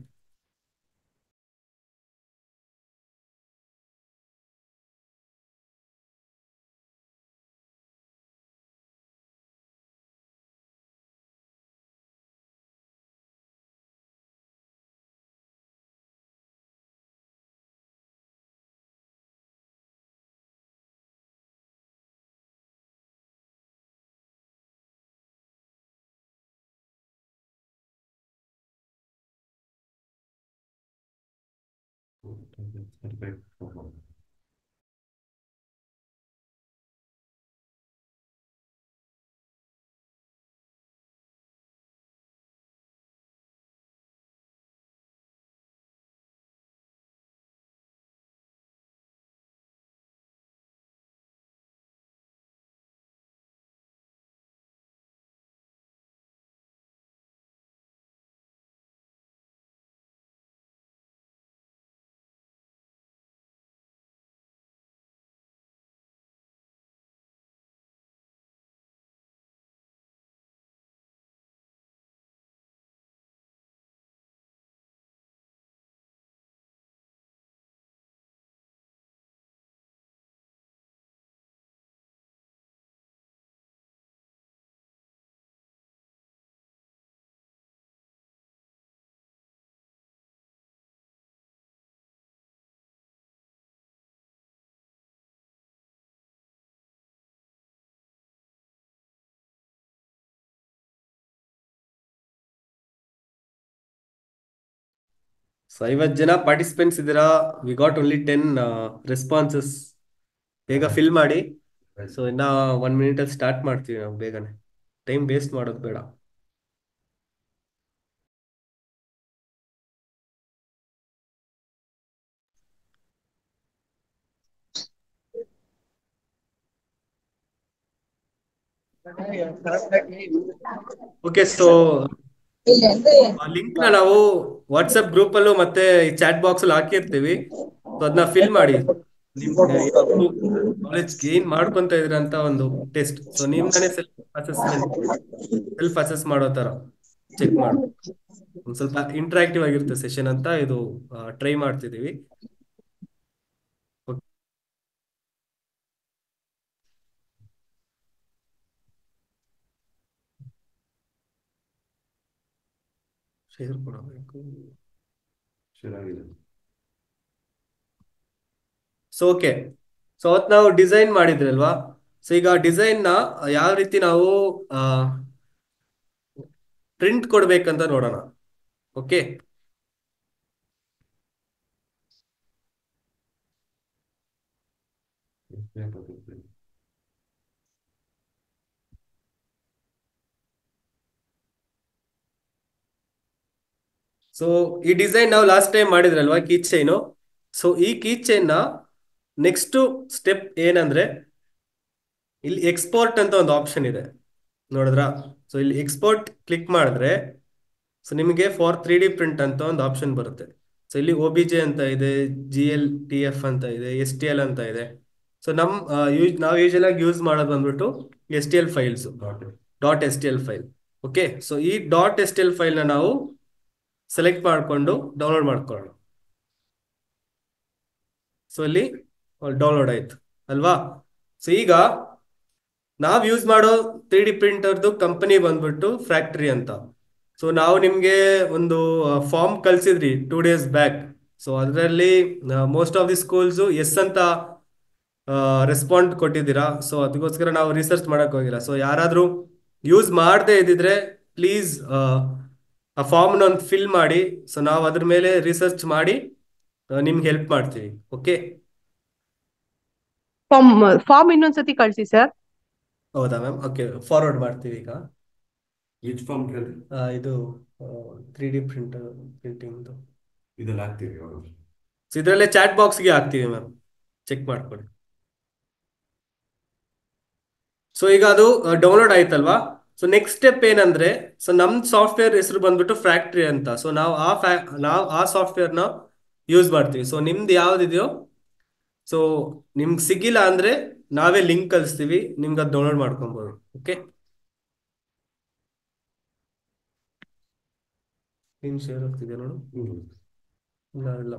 ಸೊ 50 ಜನ ಪಾರ್ಟಿಸಿಪೆಂಟ್ಸ್ ಇದ್ದೀರಾ. We got only 10 responses. ಬೇಗ ಫಿಲ್ ಮಾಡಿ. ಸೊ ಇನ್ನ 1 ಮಿನಿಟ್ ಅಲ್ಲಿ ಸ್ಟಾರ್ಟ್ ಮಾಡ್ತೀವಿ ನಾವು ಬೇಗನೆ. ಟೈಮ್ ವೇಸ್ಟ್ ಮಾಡೋದು ಬೇಡ. ಓಕೆ, ಸೊ ಲಿಂಕ್ ನಾವು ವಾಟ್ಸಪ್ ಗ್ರೂಪ್ ಅಲ್ಲೂ ಮತ್ತೆ ಈ ಚಾಟ್ ಬಾಕ್ಸ್ ಅಲ್ಲಿ ಹಾಕಿರ್ತೀವಿ. ಸೊ ಅದನ್ನ ಫಿಲ್ ಮಾಡಿ. ನಿಮ್ಗೆ ಎಷ್ಟು ನಾಲೆಜ್ ಗೇನ್ ಮಾಡ್ಕೊಂತ ಇದ್ರ ಅಂತ ಒಂದು ಟೆಸ್ಟ್. ಸೊ ನಿಮ್ಗನೇ ಸೆಲ್ಫ್ ಅಸೆಸ್ ಮಾಡೋ ತರ ಚೆಕ್ ಮಾಡು. ಒಂದ್ ಸ್ವಲ್ಪ ಇಂಟ್ರಾಕ್ಟಿವ್ ಆಗಿರುತ್ತೆ ಸೆಷನ್ ಅಂತ ಇದು ಟ್ರೈ ಮಾಡ್ತಿದೀವಿ. ಶೇರ್ ಕೊಡಬೇಕು. ಚೆನ್ನಾಗಿದೆ. ಸೊ ಓಕೆ, ಸೊ ಅವತ್ತು ನಾವು ಡಿಸೈನ್ ಮಾಡಿದ್ರಲ್ವಾ. ಸೊ ಈಗ ಡಿಸೈನ್ ನ ಯಾವ ರೀತಿ ನಾವು ಪ್ರಿಂಟ್ ಕೊಡ್ಬೇಕಂತ ನೋಡೋಣ. ಓಕೆ, ಸೊ ಈ ಡಿಸೈನ್ ನಾವು ಲಾಸ್ಟ್ ಟೈಮ್ ಮಾಡಿದ್ರಲ್ವಾ ಕೀ ಚೈನು. ಸೊ ಈ ಕೀ ಚೈನ್ ನ ನೆಕ್ಸ್ಟ್ ಸ್ಟೆಪ್ ಏನಂದ್ರೆ, ಇಲ್ಲಿ ಎಕ್ಸ್ಪೋರ್ಟ್ ಅಂತ ಒಂದು ಆಪ್ಷನ್ ಇದೆ, ನೋಡಿದ್ರಾ? ಸೊ ಇಲ್ಲಿ ಎಕ್ಸ್ಪೋರ್ಟ್ ಕ್ಲಿಕ್ ಮಾಡಿದ್ರೆ ಸೊ ನಿಮಗೆ ಫಾರ್ 3D ಪ್ರಿಂಟ್ ಅಂತ ಒಂದು ಆಪ್ಷನ್ ಬರುತ್ತೆ. ಸೊ ಇಲ್ಲಿ OBJ ಅಂತ ಇದೆ, GLTF ಅಂತ ಇದೆ, STL ಅಂತ ಇದೆ. ಸೊ ಸೊ ನಾವು ಯೂಶಲ್ ಆಗಿ ಯೂಸ್ ಮಾಡೋದು ಬಂದ್ಬಿಟ್ಟು STL files, .stl file. Okay, so ಈ .stl ಫೈಲ್ನ ನಾವು ಸೆಲೆಕ್ಟ್ ಮಾಡಿಕೊಂಡು ಡೌನ್ಲೋಡ್ ಮಾಡ್ಕೊಳ್ಳೋಣ. ಸೊ ಇಲ್ಲಿ ಡೌನ್ಲೋಡ್ ಆಯ್ತು ಅಲ್ವಾ. ಸೊ ಈಗ ನಾವ್ ಯೂಸ್ ಮಾಡೋ 3D ಪ್ರಿಂಟರ್ದು ಕಂಪನಿ ಬಂದ್ಬಿಟ್ಟು ಫ್ಯಾಕ್ಟ್ರಿ ಅಂತ. ಸೊ ನಾವು ನಿಮ್ಗೆ ಒಂದು ಫಾರ್ಮ್ ಕಳ್ಸಿದ್ರಿ 2 days ಬ್ಯಾಕ್. ಸೊ ಅದರಲ್ಲಿ most of the schools yes ಅಂತ ರೆಸ್ಪಾಂಡ್ ಕೊಟ್ಟಿದ್ದೀರಾ. ಸೊ ಅದಕ್ಕೋಸ್ಕರ ನಾವು ರಿಸರ್ಚ್ ಮಾಡಕ್ ಹೋಗಿಲ್ಲ. ಸೊ ಯಾರಾದ್ರೂ ಯೂಸ್ ಮಾಡದೇ ಇದ್ದಿದ್ರೆ ಪ್ಲೀಸ್ ಆ ಫಾರ್ಮ್ನ ಒಂದು ಫಿಲ್ ಮಾಡಿ. ಸೊ ನಾವು ಅದ್ರ ಮೇಲೆ ರಿಸರ್ಚ್ ಮಾಡಿ ನಿಮ್ಗೆ ಹೆಲ್ಪ್ ಮಾಡ್ತೀವಿ. ಓಕೆ, ಫಾರ್ಮ್ ಇನ್ನೊಂದ್ಸತಿ ಕಳ್ಸಿ ಸರ್. ಹೌದಾ ಮ್ಯಾಮ್? ಓಕೆ, ಫಾರ್ವರ್ಡ್ ಮಾಡ್ತೀವಿ ಈಗ. ವಿಚ್ ಫಾರ್ಮ್ ಕೇಳಿ? ಇದು 3D ಪ್ರಿಂಟಿಂಗ್ ಇದೆಲ್ಲ ಹಾಕ್ತೀವಿ ಇವಾಗ. ಸೊ ಇದರಲ್ಲೇ ಚಾಟ್ ಬಾಕ್ಸ್ಗೆ ಹಾಕ್ತೀವಿ ಮ್ಯಾಮ್, ಚೆಕ್ ಮಾಡ್ಕೊಳ್ಳಿ. ಸೊ ಈಗ ಅದು ಡೌನ್ಲೋಡ್ ಆಯ್ತಲ್ವಾ. ಸೊ ನೆಕ್ಸ್ಟ್ ಸ್ಟೆಪ್ ಏನಂದ್ರೆ, ಸೊ ನಮ್ ಸಾಫ್ಟ್ವೇರ್ ಹೆಸರು ಬಂದ್ಬಿಟ್ಟು ಫ್ಯಾಕ್ಟ್ರಿ ಅಂತ. ಸೊ ನಾವು ಆ ಸಾಫ್ಟ್ವೇರ್ನ ಯೂಸ್ ಮಾಡ್ತೀವಿ. ಸೊ ನಿಮ್ದು ಯಾವ್ದಿದೆಯೋ, ಸೊ ನಿಮ್ಗೆ ಸಿಗಿಲ್ಲ ಅಂದ್ರೆ ನಾವೇ ಲಿಂಕ್ ಕಳಿಸ್ತೀವಿ, ನಿಮ್ಗೆ ಅದು ಡೌನ್ಲೋಡ್ ಮಾಡ್ಕೊಬೋದು. ಓಕೆ, ಸ್ಕ್ರೀನ್ ಶೇರ್ ಆಗ್ತಿದೆ ನೋಡು. ಇಲ್ಲ ಇಲ್ಲ,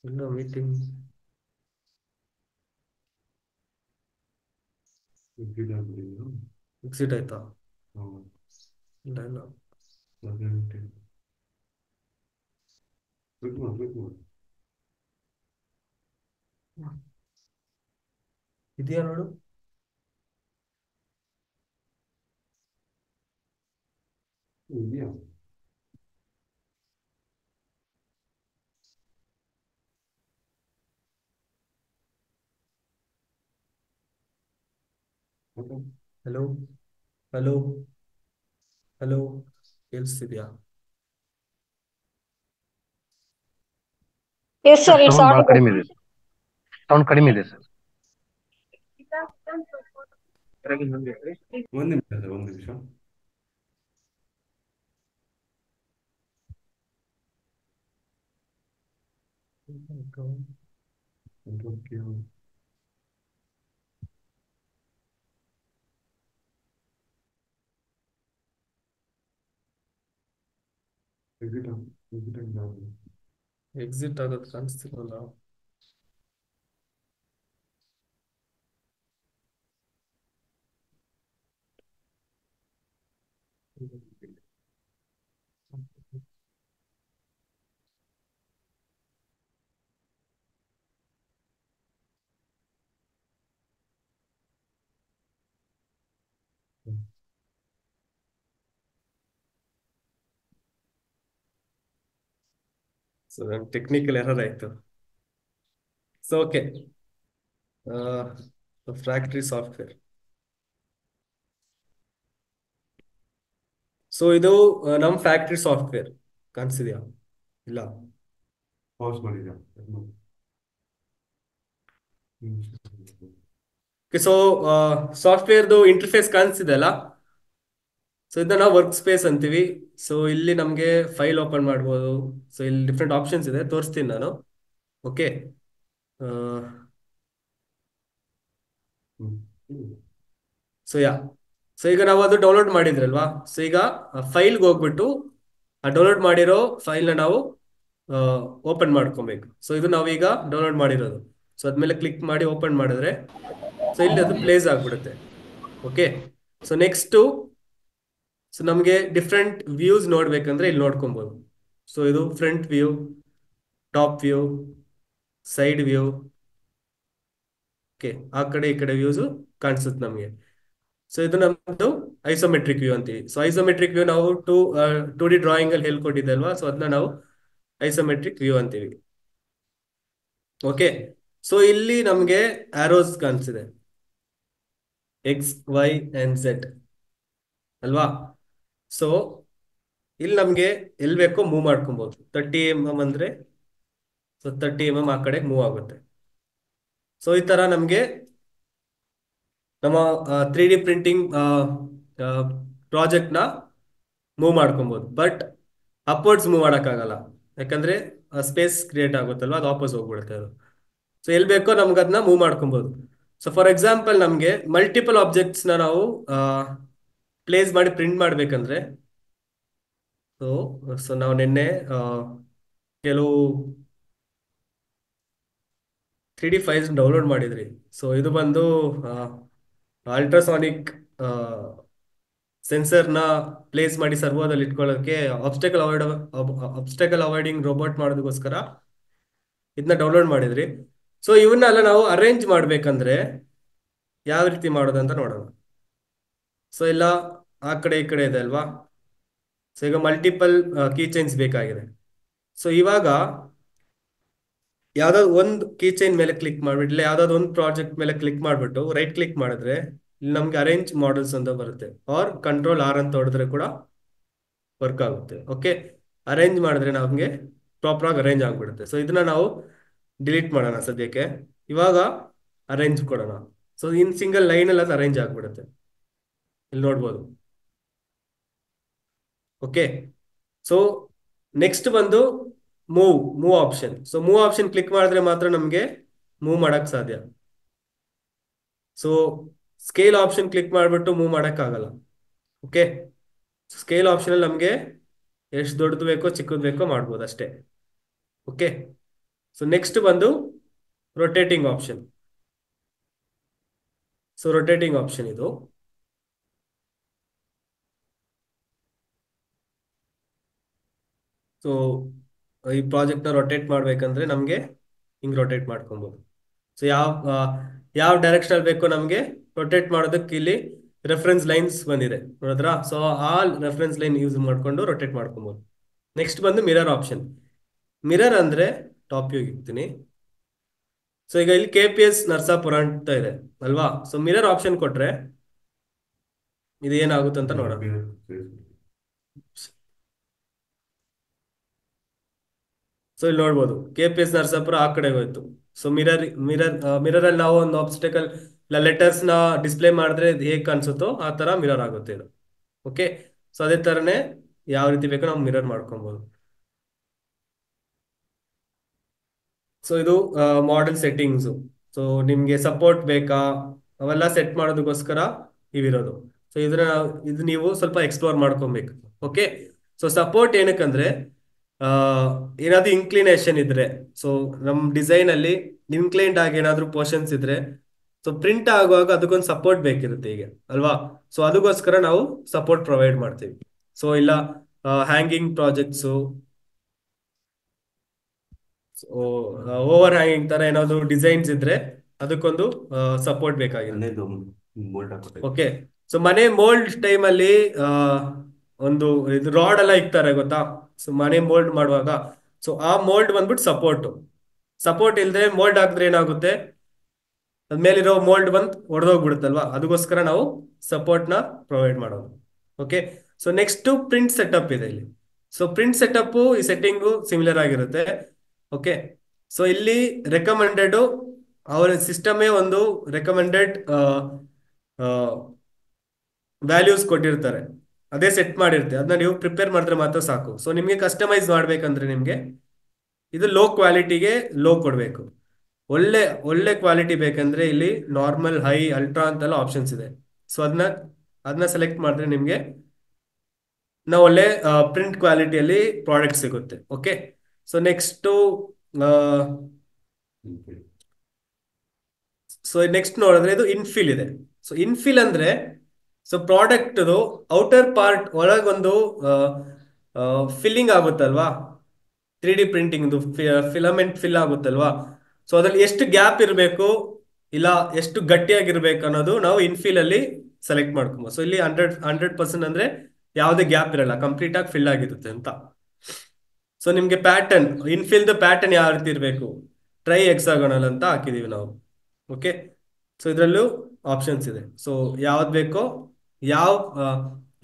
ಇಲ್ಲ ಮೀಟಿಂಗ್ ಎಕ್ಸಿಟ್ ಆಯ್ತಾ? ಇಲ್ಲ ಇಲ್ಲ, ಇದೆಯಾ ನೋಡು. ಇದೆಯಾ? ಹಲೋ ಹಲೋ ಹಲೋ, ಕೇಳಿಸ್ತಿದ್ಯಾ? Yes sir, it's sound audible. ಕಡಿಮೆ ಇದೆ, ಸೌಂಡ್ ಕಡಿಮೆ ಇದೆ ಸರ್. ಒಂದು ನಿಮಿಷ ಸರ್, ಒಂದು ನಿಮಿಷ. ಎಕ್ಸಿಟ್ ಆಗೋದು ಕಾಣಿಸ್ತಿಲ್ವಲ್ಲ. ಸೊ ಟೆಕ್ನಿಕಲ್ ಎರರ್ ಆಯ್ತು. So okay, factory software. So ಇದು ನಮ್ ಫ್ಯಾಕ್ಟ್ರಿ ಸಾಫ್ಟ್ವೇರ್ ಕಾಣಿಸಿದ್ಯಾ? ಇಲ್ಲ, ಪಾಸ್ ಮಾಡಿದ್ಯಾ? ಸೊ ಸಾಫ್ಟ್ವೇರ್ದು ಇಂಟರ್ಫೇಸ್ ಕಾಣಿಸ್ತಿದೆ ಅಲ್ಲ. ಸೊ ಇದನ್ನ ನಾವು ವರ್ಕ್ ಸ್ಪೇಸ್ ಅಂತೀವಿ. ಸೊ ಇಲ್ಲಿ ನಮಗೆ ಫೈಲ್ ಓಪನ್ ಮಾಡ್ಬೋದು. ಸೊ ಇಲ್ಲಿ ಡಿಫ್ರೆಂಟ್ ಆಪ್ಷನ್ಸ್ ಇದೆ, ತೋರಿಸ್ತೀನಿ ನಾನು. ಓಕೆ, ಸೊ ಸೊ ಈಗ ನಾವು ಅದು ಡೌನ್ಲೋಡ್ ಮಾಡಿದ್ರಲ್ವಾ. ಸೊ ಈಗ ಫೈಲ್ಗೆ ಹೋಗ್ಬಿಟ್ಟು ಆ ಡೌನ್ಲೋಡ್ ಮಾಡಿರೋ ಫೈಲ್ನ ನಾವು ಓಪನ್ ಮಾಡ್ಕೊಬೇಕು. ಸೊ ಇದು ನಾವೀಗ ಡೌನ್ಲೋಡ್ ಮಾಡಿರೋದು. ಸೊ ಅದ್ಮೇಲೆ ಕ್ಲಿಕ್ ಮಾಡಿ ಓಪನ್ ಮಾಡಿದ್ರೆ ಸೊ ಇಲ್ಲಿ ಅದು ಪ್ಲೇಸ್ ಆಗ್ಬಿಡುತ್ತೆ. ಓಕೆ, ಸೊ ನೆಕ್ಸ್ಟು ಸೊ ನಮಗೆ ಡಿಫ್ರೆಂಟ್ ವ್ಯೂಸ್ ನೋಡ್ಬೇಕಂದ್ರೆ ಇಲ್ಲಿ ನೋಡ್ಕೊಬೋದು. ಸೊ ಇದು front view, top view, side view. Okay, ಆ ಕಡೆ ಈ ಕಡೆ ವ್ಯೂಸ್ ಕಾಣಿಸುತ್ತೆ ನಮಗೆ. ಸೊ ಇದು ನಮ್ದು ಐಸೋಮೆಟ್ರಿಕ್ ವ್ಯೂ ಅಂತೀವಿ. ಸೊ ಐಸೋಮೆಟ್ರಿಕ್ ವ್ಯೂ ನಾವು 2D ಡ್ರಾಯಿಂಗ್ ಅಲ್ಲಿ ಹೇಳ್ಕೊಟ್ಟಿದ್ದೆ ಅಲ್ವಾ. ಸೊ ಅದನ್ನ ನಾವು ಐಸೋಮೆಟ್ರಿಕ್ ವ್ಯೂ ಅಂತೀವಿ. ಓಕೆ, ಸೊ ಇಲ್ಲಿ ನಮ್ಗೆ ಆರೋಸ್ ಕಾಣಿಸಿದೆ, ಎಕ್ಸ್ ವೈ ಅಂಡ್ ಝೆಡ್ ಅಲ್ವಾ. ಸೊ ಇಲ್ಲಿ ನಮ್ಗೆ ಎಲ್ಲಿ ಬೇಕೋ ಮೂವ್ ಮಾಡ್ಕೊಬಹುದು. 30 mm ಅಂದ್ರೆ ಸೊ 30 mm ಆ ಕಡೆ ಮೂವ್ ಆಗುತ್ತೆ. ಸೊ ಈ ತರ ನಮ್ಗೆ ನಮ್ಮ 3D ಪ್ರಿಂಟಿಂಗ್ ಪ್ರಾಜೆಕ್ಟ್ ನ ಮೂವ್ ಮಾಡ್ಕೊಬಹುದು. ಬಟ್ ಅಪ್ವರ್ಡ್ಸ್ ಮೂವ್ ಮಾಡೋಕ್ಕಾಗಲ್ಲ, ಯಾಕಂದ್ರೆ ಸ್ಪೇಸ್ ಕ್ರಿಯೇಟ್ ಆಗುತ್ತಲ್ವ ಅದು ವಾಪಸ್ ಹೋಗ್ಬಿಡುತ್ತೆ ಅದು. ಸೊ ಎಲ್ಲಿ ಬೇಕೋ ನಮ್ಗೆ ಅದನ್ನ ಮೂವ್ ಮಾಡ್ಕೊಬೋದು. ಸೊ ಫಾರ್ ಎಕ್ಸಾಂಪಲ್ ನಮಗೆ ಮಲ್ಟಿಪಲ್ ಆಬ್ಜೆಕ್ಟ್ಸ್ನ ನಾವು ಪ್ಲೇಸ್ ಮಾಡಿ ಪ್ರಿಂಟ್ ಮಾಡ್ಬೇಕಂದ್ರೆ ಸೊ ಸೊ ನಾವು ನಿನ್ನೆ ಕೆಲವು 3D ಫೈಲ್ಸ್ ಡೌನ್ಲೋಡ್ ಮಾಡಿದ್ರಿ. ಸೊ ಇದು ಬಂದು ಅಲ್ಟ್ರಾಸಾನಿಕ್ ಸೆನ್ಸರ್ನ ಪ್ಲೇಸ್ ಮಾಡಿ ಸರ್ವೋದಲ್ಲಿ ಇಟ್ಕೊಳ್ಳೋಕೆ ಆಬ್ಸ್ಟಕಲ್ ಅವಾಯ್ಡಿಂಗ್ ರೋಬೋಟ್ ಮಾಡೋದಕ್ಕೋಸ್ಕರ ಇದನ್ನ ಡೌನ್ಲೋಡ್ ಮಾಡಿದ್ರಿ. ಸೊ ಇವನ್ನೆಲ್ಲ ನಾವು ಅರೇಂಜ್ ಮಾಡ್ಬೇಕಂದ್ರೆ ಯಾವ ರೀತಿ ಮಾಡೋದಂತ ನೋಡೋಣ. ಸೊ ಎಲ್ಲ ಆ ಕಡೆ ಈ ಕಡೆ ಇದೆ ಅಲ್ವಾ. ಸೊ ಈಗ ಮಲ್ಟಿಪಲ್ ಕೀ ಚೈನ್ಸ್ ಬೇಕಾಗಿದೆ. ಸೊ ಇವಾಗ ಯಾವ್ದಾದ್ರು ಒಂದು ಕೀ ಚೈನ್ ಮೇಲೆ ಕ್ಲಿಕ್ ಮಾಡ್ಬಿಟ್ಟು ಇಲ್ಲ ಯಾವ್ದಾದ್ರು ಒಂದು ಪ್ರಾಜೆಕ್ಟ್ ಮೇಲೆ ಕ್ಲಿಕ್ ಮಾಡ್ಬಿಟ್ಟು ರೈಟ್ ಕ್ಲಿಕ್ ಮಾಡಿದ್ರೆ ಇಲ್ಲಿ ನಮ್ಗೆ ಅರೇಂಜ್ ಮಾಡೆಲ್ಸ್ ಅಂತ ಬರುತ್ತೆ. ಆರ್ ಕಂಟ್ರೋಲ್ ಆರ್ ಅಂತ ಹೊಡೆದ್ರೆ ಕೂಡ ವರ್ಕ್ ಆಗುತ್ತೆ. ಓಕೆ, ಅರೇಂಜ್ ಮಾಡಿದ್ರೆ ನಮ್ಗೆ ಪ್ರಾಪರ್ ಆಗಿ ಅರೇಂಜ್ ಆಗ್ಬಿಡುತ್ತೆ. ಸೊ ಇದನ್ನ ನಾವು ಡಿಲೀಟ್ ಮಾಡೋಣ ಸದ್ಯಕ್ಕೆ. ಇವಾಗ ಅರೇಂಜ್ ಕೊಡೋಣ. ಸೊ ಇನ್ ಸಿಂಗಲ್ ಲೈನ್ ಅಲ್ಲಿ ಅದು ಅರೇಂಜ್ ಆಗ್ಬಿಡುತ್ತೆ. ಇಲ್ಲಿ ನೋಡ್ಬೋದು. ಓಕೆ, ಸೊ ನೆಕ್ಸ್ಟ್ ಬಂದು move option. So move option click ಮಾಡಿದ್ರೆ ಮಾತ್ರ ನಮಗೆ ಮೂವ್ ಮಾಡಕ್ ಸಾಧ್ಯ. ಸೊ ಸ್ಕೇಲ್ ಆಪ್ಷನ್ ಕ್ಲಿಕ್ ಮಾಡಿಬಿಟ್ಟು ಮೂವ್ ಮಾಡಕ್ ಆಗಲ್ಲ. ಓಕೆ, ಸ್ಕೇಲ್ ಆಪ್ಷನ್ ಅಲ್ಲಿ ನಮಗೆ ಎಷ್ಟು ದೊಡ್ಡದು ಬೇಕೋ ಚಿಕ್ಕದು ಬೇಕೋ ಮಾಡ್ಬೋದು ಅಷ್ಟೇ. ಓಕೆ, ಸೊ ನೆಕ್ಸ್ಟ್ ಬಂದು rotating option. So rotating option ಇದು. ಸೊ ಈ ಪ್ರಾಜೆಕ್ಟ್ನ ರೊಟೇಟ್ ಮಾಡ್ಬೇಕಂದ್ರೆ ನಮಗೆ ಹಿಂಗೆ ರೊಟೇಟ್ ಮಾಡ್ಕೊಬೋದು. ಸೊ ಯಾವ ಡೈರೆಕ್ಷನ್ ಬೇಕೋ ನಮಗೆ ರೊಟೇಟ್ ಮಾಡೋದಕ್ಕೆ ಇಲ್ಲಿ ರೆಫರೆನ್ಸ್ ಲೈನ್ಸ್ ಬಂದಿದೆ ನೋಡಿದ್ರಾ. ಸೊ ಆ ರೆಫರೆನ್ಸ್ ಲೈನ್ ಯೂಸ್ ಮಾಡ್ಕೊಂಡು ರೊಟೇಟ್ ಮಾಡ್ಕೊಬೋದು. ನೆಕ್ಸ್ಟ್ ಬಂದು ಮಿರರ್ ಆಪ್ಷನ್. ಮಿರರ್ ಅಂದ್ರೆ ಟಾಪ್ ವ್ಯೂಗೆ ಇರ್ತೀನಿ. ಸೊ ಈಗ ಇಲ್ಲಿ KPS ನರ್ಸಾಪುರ ಅಂತ ಇದೆ ಅಲ್ವಾ. ಸೊ ಮಿರರ್ ಆಪ್ಷನ್ ಕೊಟ್ರೆ ಇದು ಏನಾಗುತ್ತೆ ಅಂತ ನೋಡೋಣ. ಸೊ ಇಲ್ಲಿ ನೋಡ್ಬೋದು KPS ನರ್ಸಾಪುರ ಆ ಕಡೆ ಹೋಯ್ತು. ಸೊ ಮಿರರ್ ಅಲ್ಲಿ ನಾವು ಒಂದು ಆಬ್ಸ್ಟಕಲ್ ಲೆಟರ್ಸ್ ನ ಡಿಸ್ಪ್ಲೇ ಮಾಡಿದ್ರೆ ಹೇಗೆ ಕಾಣಿಸುತ್ತೋ ಆ ತರ ಮಿರರ್ ಆಗುತ್ತೆ ಇದು. ಓಕೆ, ಸೊ ಅದೇ ತರನೇ ಯಾವ ರೀತಿ ಬೇಕೋ ನಾವು ಮಿರರ್ ಮಾಡ್ಕೊಬಹುದು. ಸೊ ಇದು ಮಾಡೆಲ್ ಸೆಟ್ಟಿಂಗ್ಸ್. ಸೊ ನಿಮ್ಗೆ ಸಪೋರ್ಟ್ ಬೇಕಾ ಅವೆಲ್ಲ ಸೆಟ್ ಮಾಡೋದಕ್ಕೋಸ್ಕರ ಇವಿರೋದು. ಸೊ ಇದು ನೀವು ಸ್ವಲ್ಪ ಎಕ್ಸ್ಪ್ಲೋರ್ ಮಾಡ್ಕೊಬೇಕು. ಓಕೆ, ಸೊ ಸಪೋರ್ಟ್ ಏನಕ್ಕಂದ್ರೆ ಏನಾದ್ರು ಇನ್ಕ್ಲಿನೇಷನ್ ಇದ್ರೆ, ಸೊ ನಮ್ ಡಿಸೈನ್ ಅಲ್ಲಿ ಇನ್ಕ್ಲೈನ್ಡ್ ಆಗಿ ಏನಾದ್ರು ಪೋರ್ಷನ್ಸ್ ಇದ್ರೆ ಸೊ ಪ್ರಿಂಟ್ ಆಗುವಾಗ ಅದಕ್ಕೊಂದು ಸಪೋರ್ಟ್ ಬೇಕಿರುತ್ತೆ ಈಗ ಅಲ್ವಾ. ಸೊ ಅದಕ್ಕೋಸ್ಕರ ನಾವು ಸಪೋರ್ಟ್ ಪ್ರೊವೈಡ್ ಮಾಡ್ತೀವಿ. ಸೊ ಇಲ್ಲ ಹ್ಯಾಂಗಿಂಗ್ ಪ್ರಾಜೆಕ್ಟ್ಸು, ಓವರ್ ಹ್ಯಾಂಗಿಂಗ್ ತರ ಏನಾದ್ರು ಡಿಸೈನ್ಸ್ ಇದ್ರೆ ಅದಕ್ಕೊಂದು ಸಪೋರ್ಟ್ ಬೇಕಾಗಿರುತ್ತೆ. ಓಕೆ, ಸೊ ಮನೆ ಮೋಲ್ಡ್ ಟೈಮ್ ಅಲ್ಲಿ ಒಂದು ಇದು ರಾಡ್ ಎಲ್ಲ ಇಕ್ತಾರೆ ಗೊತ್ತಾ. ಸೊ ಮನೆ ಮೋಲ್ಡ್ ಮಾಡುವಾಗ ಸೊ ಆ ಮೋಲ್ಡ್ ಬಂದ್ಬಿಟ್ಟು ಸಪೋರ್ಟ್ ಇಲ್ದ್ರೆ ಮೋಲ್ಡ್ ಹಾಕಿದ್ರೆ ಏನಾಗುತ್ತೆ, ಅದ್ಮೇಲಿರೋ ಮೋಲ್ಡ್ ಬಂದು ಒಡೆದೋಗ್ಬಿಡುತ್ತಲ್ವಾ. ಅದಕ್ಕೋಸ್ಕರ ನಾವು ಸಪೋರ್ಟ್ ನ ಪ್ರೊವೈಡ್ ಮಾಡೋದು. Okay, so next print setup ಇದೆ ಇಲ್ಲಿ. ಸೊ ಪ್ರಿಂಟ್ ಸೆಟಪ್ ಈ ಸೆಟ್ಟಿಂಗು ಸಿಮಿಲರ್ ಆಗಿರುತ್ತೆ. ಓಕೆ, ಸೊ ಇಲ್ಲಿ ರೆಕಮೆಂಡೆಡ್ ಅವರ ಸಿಸ್ಟಮೇ ಒಂದು ರೆಕಮೆಂಡೆಡ್ ವ್ಯಾಲ್ಯೂಸ್ ಕೊಟ್ಟಿರ್ತಾರೆ, ಅದೇ ಸೆಟ್ ಮಾಡಿರುತ್ತೆ. ಅದನ್ನ ನೀವು ಪ್ರಿಪೇರ್ ಮಾಡಿದ್ರೆ ಮಾತ್ರ ಸಾಕು. ಸೊ ನಿಮ್ಗೆ ಕಸ್ಟಮೈಸ್ ಮಾಡ್ಬೇಕಂದ್ರೆ ನಿಮ್ಗೆ ಇದು ಲೋ ಕ್ವಾಲಿಟಿಗೆ ಲೋ ಕೊಡಬೇಕು. ಒಳ್ಳೆ ಕ್ವಾಲಿಟಿ ಬೇಕಂದ್ರೆ ಇಲ್ಲಿ ನಾರ್ಮಲ್, ಹೈ, ಅಲ್ಟ್ರಾ ಅಂತೆಲ್ಲ ಆಪ್ಷನ್ಸ್ ಇದೆ. ಸೊ ಅದನ್ನ ಸೆಲೆಕ್ಟ್ ಮಾಡಿದ್ರೆ ನಿಮ್ಗೆ ನಾವು ಒಳ್ಳೆ ಪ್ರಿಂಟ್ ಕ್ವಾಲಿಟಿಯಲ್ಲಿ ಪ್ರಾಡಕ್ಟ್ ಸಿಗುತ್ತೆ. ಓಕೆ, ಸೊ ನೆಕ್ಸ್ಟ್ ನೋಡಿದ್ರೆ ಇದು ಇನ್ಫಿಲ್ ಇದೆ. ಸೊ ಇನ್ಫಿಲ್ ಅಂದ್ರೆ ಸೊ ಪ್ರಾಡಕ್ಟ್ ಔಟರ್ ಪಾರ್ಟ್ ಒಳಗೊಂದು ಫಿಲ್ಲಿಂಗ್ ಆಗುತ್ತಲ್ವಾ, 3D ಪ್ರಿಂಟಿಂಗ್ ಫಿಲಮೆಂಟ್ ಫಿಲ್ ಆಗುತ್ತಲ್ವಾ. ಸೊ ಅದ್ರಲ್ಲಿ ಎಷ್ಟು ಗ್ಯಾಪ್ ಇರಬೇಕು ಇಲ್ಲ ಎಷ್ಟು ಗಟ್ಟಿಯಾಗಿರ್ಬೇಕು ಅನ್ನೋದು ನಾವು ಇನ್ಫಿಲ್ ಅಲ್ಲಿ ಸೆಲೆಕ್ಟ್ ಮಾಡ್ಕೊಬೋದು. ಸೊ ಇಲ್ಲಿ 100% ಅಂದ್ರೆ ಯಾವುದೇ ಗ್ಯಾಪ್ ಇರಲ್ಲ, ಕಂಪ್ಲೀಟ್ ಆಗಿ ಫಿಲ್ ಆಗಿರುತ್ತೆ ಅಂತ. ಸೊ ನಿಮ್ಗೆ ಪ್ಯಾಟರ್ನ್, ಇನ್ಫಿಲ್ದ ಪ್ಯಾಟರ್ನ್ ಯಾವ ರೀತಿ ಇರಬೇಕು, ಟ್ರೈ ಹೆಕ್ಸಾಗೋನಲ್ ಅಂತ ಹಾಕಿದೀವಿ ನಾವು. ಓಕೆ, ಸೊ ಇದರಲ್ಲೂ ಆಪ್ಷನ್ಸ್ ಇದೆ. ಸೊ ಯಾವ್ದು ಬೇಕೋ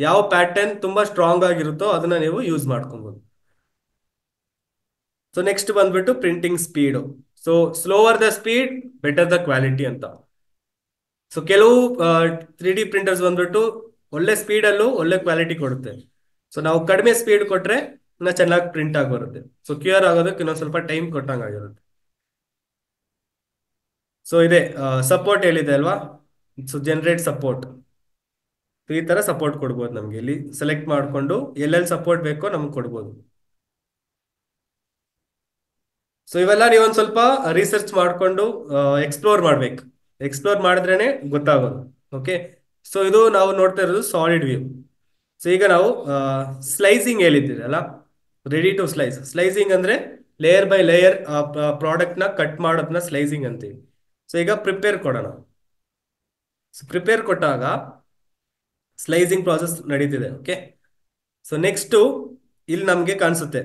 ಯಾವ ಪ್ಯಾಟರ್ನ್ ತುಂಬಾ ಸ್ಟ್ರಾಂಗ್ ಆಗಿರುತ್ತೋ ಅದನ್ನ ನೀವು ಯೂಸ್ ಮಾಡ್ಕೊಬಹುದು. ಸೊ ನೆಕ್ಸ್ಟ್ ಬಂದ್ಬಿಟ್ಟು printing speed. So slower the speed better the quality ಅಂತ. ಸೊ ಕೆಲವು 3D ಪ್ರಿಂಟರ್ಸ್ ಬಂದ್ಬಿಟ್ಟು ಒಳ್ಳೆ ಸ್ಪೀಡ್ ಅಲ್ಲೂ ಒಳ್ಳೆ ಕ್ವಾಲಿಟಿ ಕೊಡುತ್ತೆ. ಸೊ ನಾವು ಕಡಿಮೆ ಸ್ಪೀಡ್ ಕೊಟ್ರೆ ಇನ್ನ ಚೆನ್ನಾಗಿ ಪ್ರಿಂಟ್ ಆಗಿ ಬರುತ್ತೆ. ಸೊ ಕ್ಯೂರ್ ಆಗೋದಕ್ಕೆ ಇನ್ನೊಂದು ಸ್ವಲ್ಪ ಟೈಮ್ ಕೊಟ್ಟಂಗಾಗಿರುತ್ತೆ. ಸೊ ಇದೆ ಸಪೋರ್ಟ್ ಹೇಳಿದೆ ಅಲ್ವಾ, ಸೊ ಜನರೇಟ್ ಸಪೋರ್ಟ್, ಈ ತರ ಸಪೋರ್ಟ್ ಕೊಡ್ಬೋದು ನಮ್ಗೆ. ಇಲ್ಲಿ ಸೆಲೆಕ್ಟ್ ಮಾಡ್ಕೊಂಡು ಎಲ್ಲೆಲ್ಲಿ ಸಪೋರ್ಟ್ ಬೇಕೋ ನಮ್ಗೆ ಕೊಡ್ಬೋದು. ಸೊ ಇವೆಲ್ಲ ನೀವೊಂದ್ ಸ್ವಲ್ಪ ರಿಸರ್ಚ್ ಮಾಡ್ಕೊಂಡು ಎಕ್ಸ್ಪ್ಲೋರ್ ಮಾಡ್ಬೇಕು. ಎಕ್ಸ್ಪ್ಲೋರ್ ಮಾಡಿದ್ರೇನೆ ಗೊತ್ತಾಗೋದು. ಓಕೆ, ಸೊ ಇದು ನಾವು ನೋಡ್ತಾ ಇರೋದು ಸಾಲಿಡ್ ವ್ಯೂ. ಸೊ ಈಗ ನಾವು ಸ್ಲೈಸಿಂಗ್ ಹೇಳಿದ್ದೀರಲ್ಲ, ರೆಡಿ ಟು ಸ್ಲೈಸ್. ಸ್ಲೈಸಿಂಗ್ ಅಂದ್ರೆ ಲೇಯರ್ ಬೈ ಲೇಯರ್ ಪ್ರಾಡಕ್ಟ್ ನ ಕಟ್ ಮಾಡೋದನ್ನ ಸ್ಲೈಸಿಂಗ್ ಅಂತೀವಿ. ಸೊ ಈಗ ಪ್ರಿಪೇರ್ ಕೊಡೋಣ. ಪ್ರಿಪೇರ್ ಕೊಟ್ಟಾಗ ಸ್ಲೈಸಿಂಗ್ ಪ್ರಾಸೆಸ್ ನಡೀತಿದೆ. ಓಕೆ, ಸೊ ನೆಕ್ಸ್ಟ್ ಇಲ್ಲಿ ನಮ್ಗೆ ಕಾಣಿಸುತ್ತೆ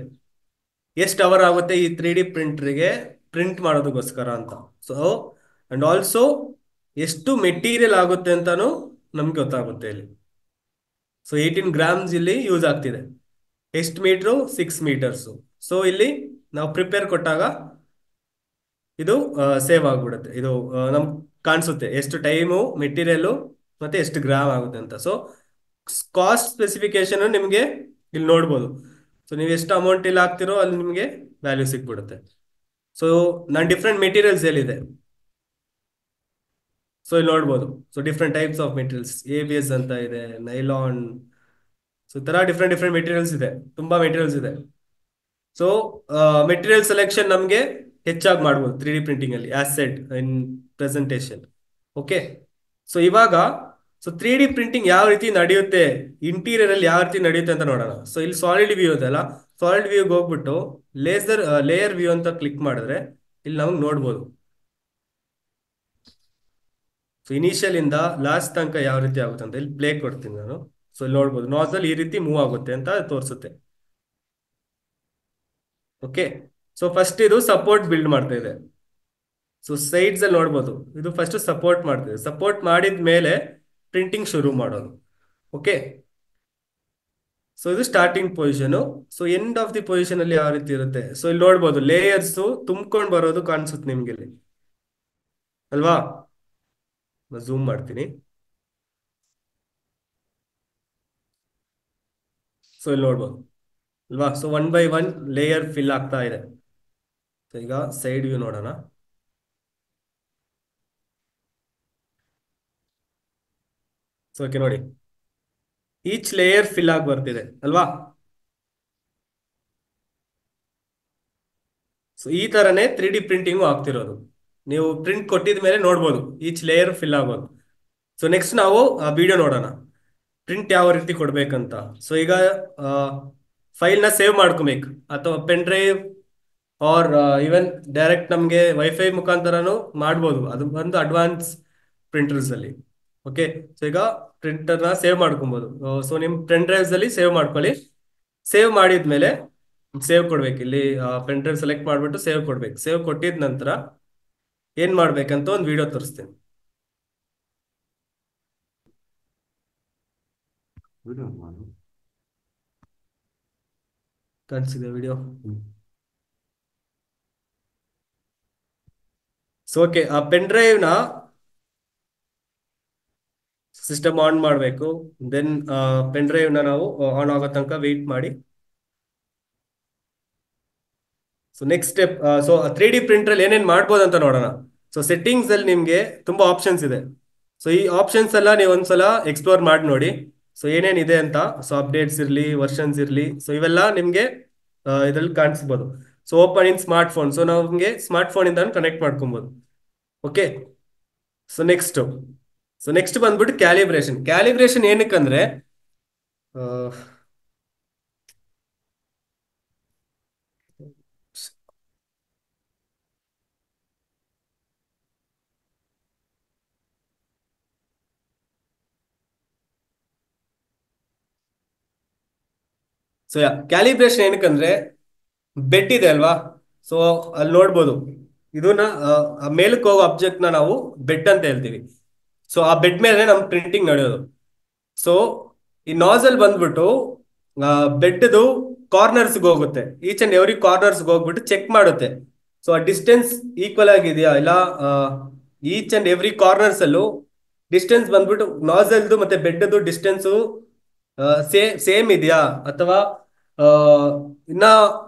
ಎಷ್ಟು ಅವರ್ ಆಗುತ್ತೆ ಈ 3D ಪ್ರಿಂಟ್ರಿಗೆ ಪ್ರಿಂಟ್ ಮಾಡೋದಕ್ಕೋಸ್ಕರ ಅಂತ. ಸೊ ಅಂಡ್ ಆಲ್ಸೋ ಎಷ್ಟು ಮೆಟೀರಿಯಲ್ ಆಗುತ್ತೆ ಅಂತಾನು ನಮ್ಗೆ ಗೊತ್ತಾಗುತ್ತೆ ಇಲ್ಲಿ. ಸೊ 18 ಗ್ರಾಮ್ಸ್ ಇಲ್ಲಿ ಯೂಸ್ ಆಗ್ತಿದೆ. ಎಷ್ಟು ಮೀಟ್ರು? 6 ಮೀಟರ್ಸ್. ಸೊ ಇಲ್ಲಿ ನಾವು ಪ್ರಿಪೇರ್ ಕೊಟ್ಟಾಗ ಇದು ಸೇವ್ ಆಗ್ಬಿಡುತ್ತೆ. ಇದು ನಮ್ಗೆ ಕಾಣಿಸುತ್ತೆ ಎಷ್ಟು ಟೈಮು, ಮೆಟೀರಿಯಲ್ ಮತ್ತೆ ಎಷ್ಟು ಗ್ರಾಮ್ ಆಗುತ್ತೆ ಅಂತ. ಸೊ ಕಾಸ್ಟ್ ಸ್ಪೆಸಿಫಿಕೇಶನ್ ನಿಮಗೆ ಇಲ್ಲಿ ನೋಡ್ಬೋದು. ಸೊ ನೀವು ಎಷ್ಟು ಅಮೌಂಟ್ ಇಲ್ಲಿ ಹಾಕ್ತಿರೋ ಅಲ್ಲಿ ನಿಮಗೆ ವ್ಯಾಲ್ಯೂ ಸಿಕ್ಬಿಡುತ್ತೆ. ಸೊ ನಾನು ಡಿಫ್ರೆಂಟ್ ಮೆಟೀರಿಯಲ್ಸ್ ಎಲ್ಲಿದೆ ಸೊ ಇಲ್ಲಿ ನೋಡ್ಬೋದು. So different types of materials, ABS ಅಂತ ಇದೆ, ನೈಲಾನ್. ಸೊ ಈ ತರ ಡಿಫ್ರೆಂಟ್ ಡಿಫ್ರೆಂಟ್ ಮೆಟೀರಿಯಲ್ಸ್ ಇದೆ, ತುಂಬಾ ಮೆಟೀರಿಯಲ್ಸ್ ಇದೆ. ಸೊ ಮೆಟೀರಿಯಲ್ ಸೆಲೆಕ್ಷನ್ ನಮಗೆ ಹೆಚ್ಚಾಗಿ ಮಾಡ್ಬೋದು 3D ಪ್ರಿಂಟಿಂಗ್ ಅಲ್ಲಿ, ಆಸೆಟ್ ಇನ್ ಪ್ರೆಸೆಂಟೇಶನ್. ಓಕೆ, ಸೊ ಇವಾಗ ಸೊ 3D ಪ್ರಿಂಟಿಂಗ್ ಯಾವ ರೀತಿ ನಡೆಯುತ್ತೆ, ಇಂಟೀರಿಯರ್ ಅಲ್ಲಿ ಯಾವ ರೀತಿ ನಡೆಯುತ್ತೆ ಅಂತ ನೋಡೋಣ. ಸೊ ಇಲ್ಲಿ ಸಾಲಿಡ್ ವ್ಯೂ ಇದೆ ಅಲ್ಲ, ಸಾಲಿಡ್ ವ್ಯೂಗೆ ಹೋಗ್ಬಿಟ್ಟು ಲೇಯರ್ ವ್ಯೂ ಅಂತ ಕ್ಲಿಕ್ ಮಾಡಿದ್ರೆ ಇಲ್ಲಿ ನಮಗೆ ನೋಡ್ಬೋದು. ಸೊ ಇನಿಷಿಯಲ್ ಇಂದ ಲಾಸ್ಟ್ ತನಕ ಯಾವ ರೀತಿ ಆಗುತ್ತೆ ಅಂತ ಇಲ್ಲಿ ಪ್ಲೇ ಕೊಡ್ತೀನಿ ನಾನು. ಸೊ ಇಲ್ಲಿ ನೋಡ್ಬೋದು ನಾಸಲ್ ಈ ರೀತಿ ಮೂವ್ ಆಗುತ್ತೆ ಅಂತ ತೋರಿಸುತ್ತೆ. ಓಕೆ, ಸೊ ಫಸ್ಟ್ ಇದು ಸಪೋರ್ಟ್ ಬಿಲ್ಡ್ ಮಾಡ್ತಾ ಇದೆ. ಸೊ ಸೈಡ್ಸ್ ಅಲ್ಲಿ ನೋಡ್ಬೋದು, ಇದು ಫಸ್ಟ್ ಸಪೋರ್ಟ್ ಮಾಡ್ತಿದೆ. ಸಪೋರ್ಟ್ ಮಾಡಿದ ಮೇಲೆ ಪ್ರಿಂಟಿಂಗ್ ಶುರು ಮಾಡೋದು. ಓಕೆ, ಸೊ ಇದು starting position. So end of the position ಅಲ್ಲಿ ಯಾವ ರೀತಿ ಇರುತ್ತೆ, ಸೊ ಇಲ್ಲಿ ನೋಡ್ಬೋದು ಲೇಯರ್ಸ್ ತುಂಬ್ಕೊಂಡು ಬರೋದು ಕಾಣಿಸುತ್ತೆ ನಿಮ್ಗೆ ಇಲ್ಲಿ ಅಲ್ವಾ. ಝೂಮ್ ಮಾಡ್ತೀನಿ. ಸೊ ಇಲ್ಲಿ ನೋಡ್ಬೋದು ಅಲ್ವಾ. ಸೊ 1 by 1 ಲೇಯರ್ ಫಿಲ್ ಆಗ್ತಾ ಇದೆ. ಸೊ ಈಗ ಸೈಡ್ ವ್ಯೂ ನೋಡೋಣ. ಸೊ ಓಕೆ ನೋಡಿ, ಈಚ್ ಲೇಯರ್ ಫಿಲ್ ಆಗಿ ಬರ್ತಿದೆ ಅಲ್ವಾ. ಸೊ ಈ ತರನೇ 3D ಪ್ರಿಂಟಿಂಗು ಆಗ್ತಿರೋದು. ನೀವು ಪ್ರಿಂಟ್ ಕೊಟ್ಟಿದ ಮೇಲೆ ನೋಡ್ಬೋದು ಈಚ್ ಲೇಯರ್ ಫಿಲ್ ಆಗೋದು. ಸೊ ನೆಕ್ಸ್ಟ್ ನಾವು ವಿಡಿಯೋ ನೋಡೋಣ, ಪ್ರಿಂಟ್ ಯಾವ ರೀತಿ ಕೊಡ್ಬೇಕಂತ. ಸೊ ಈಗ ಫೈಲ್ನ ಸೇವ್ ಮಾಡ್ಕೊಬೇಕು, ಅಥವಾ pen drive or even direct ನಮಗೆ ವೈಫೈ ಮುಖಾಂತರನು ಮಾಡ್ಬೋದು. ಅದು ಬಂದು ಅಡ್ವಾನ್ಸ್ ಪ್ರಿಂಟರ್ಸ್ ಅಲ್ಲಿ. ಓಕೆ, ಸೊ ಈಗ ಪ್ರಿಂಟರ್ನ ಸೇವ್ ಮಾಡ್ಕೊಬೋದು. ಸೊ ನಿಮ್ಮ ಪೆನ್ ಡ್ರೈವ್ಸ್ ಅಲ್ಲಿ ಸೇವ್ ಮಾಡ್ಕೊಳ್ಳಿ. ಸೇವ್ ಮಾಡಿದ್ಮೇಲೆ ಸೇವ್ ಕೊಡ್ಬೇಕು. ಇಲ್ಲಿ ಪೆನ್ ಡ್ರೈವ್ ಸೆಲೆಕ್ಟ್ ಮಾಡ್ಬಿಟ್ಟು ಸೇವ್ ಕೊಡ್ಬೇಕು. ಸೇವ್ ಕೊಟ್ಟಿದ ನಂತರ ಏನ್ ಮಾಡ್ಬೇಕಂತ ಒಂದು ವಿಡಿಯೋ ತೋರಿಸ್ತೀನಿ. ವಿಡಿಯೋ ಮಾಡು. ಕಾಣಿಸಿದೆ ವಿಡಿಯೋ. ಸೊ ಓಕೆ, ಆ ಪೆನ್ ಡ್ರೈವ್ ನ ಸಿಸ್ಟಮ್ ಆನ್ ಮಾಡಬೇಕು. ದೆನ್ ಪೆನ್ ಡ್ರೈವ್ ನ ನಾವು ಆನ್ ಆಗೋ ತನಕ ವೆಯ್ಟ್ ಮಾಡಿ. So next step, so 3D printer ಅಲ್ಲಿ ಏನೇನ್ ಮಾಡ್ಬೋದು ಅಂತ ನೋಡೋಣ. ಸೊ ಸೆಟ್ಟಿಂಗ್ಸ್ ಅಲ್ಲಿ ನಿಮ್ಗೆ ತುಂಬಾ ಆಪ್ಷನ್ಸ್ ಇದೆ. ಸೊ ಈ ಆಪ್ಷನ್ಸ್ ಎಲ್ಲ ನೀವು ಒಂದ್ಸಲ ಎಕ್ಸ್ಪ್ಲೋರ್ ಮಾಡಿ ನೋಡಿ. ಸೊ ಏನೇನಿದೆ ಅಂತ. ಸೊ ಅಪ್ಡೇಟ್ಸ್ ಇರ್ಲಿ, ವರ್ಷನ್ಸ್ ಇರ್ಲಿ, ಸೊ ಇವೆಲ್ಲ ನಿಮ್ಗೆ ಇದ್ರಲ್ಲಿ ಕಾಣಿಸ್ಬೋದು. So open in smartphone, so ನಾವು ನಮ್ಗೆ ಸ್ಮಾರ್ಟ್ ಫೋನ್ ಇಂದ ಕನೆಕ್ಟ್ ಮಾಡ್ಕೊಬೋದು. ಓಕೆ, ಸೊ ನೆಕ್ಸ್ಟ್ ಬಂದ್ಬಿಟ್ಟು ಕ್ಯಾಲಿಬ್ರೇಷನ್. ಕ್ಯಾಲಿಬ್ರೇಷನ್ ಏನಕ್ಕಂದ್ರೆ ಸೊ ಕ್ಯಾಲಿಬ್ರೇಷನ್ ಏನಕ್ಕಂದ್ರೆ ಬೆಡ್ ಇದೆ ಅಲ್ವಾ. ಸೊ ಅಲ್ಲಿ ನೋಡ್ಬೋದು ಇದನ್ನ ಮೇಲಕ್ಕೆ ಹೋಗೋ ಆಬ್ಜೆಕ್ಟ್ ನ ನಾವು ಬೆಡ್ ಅಂತ ಹೇಳ್ತೀವಿ. ಸೊ ಆ ಬೆಡ್ ಮೇಲೆ ನಮ್ ಪ್ರಿಂಟಿಂಗ್ ನಡೆಯೋದು. ಸೊ ಈ ನಾಸಲ್ ಬಂದ್ಬಿಟ್ಟು ಬೆಡ್ದು ಕಾರ್ನರ್ಸ್ಗೆ ಹೋಗುತ್ತೆ. ಈಚ್ ಅಂಡ್ ಎವ್ರಿ ಕಾರ್ನರ್ಸ್ಗೆ ಹೋಗ್ಬಿಟ್ಟು ಚೆಕ್ ಮಾಡುತ್ತೆ. ಸೊ ಆ ಡಿಸ್ಟೆನ್ಸ್ ಈಕ್ವಲ್ ಆಗಿದೆಯಾ ಇಲ್ಲ, ಈಚ್ ಅಂಡ್ ಎವ್ರಿ ಕಾರ್ನರ್ಸ್ ಅಲ್ಲೂ ಡಿಸ್ಟೆನ್ಸ್ ಬಂದ್ಬಿಟ್ಟು ನಾಸಲ್ದು ಮತ್ತೆ ಬೆಡ್ದು ಡಿಸ್ಟೆನ್ಸು ಸೇಮ್ ಇದೆಯಾ, ಅಥವಾ ಇನ್ನ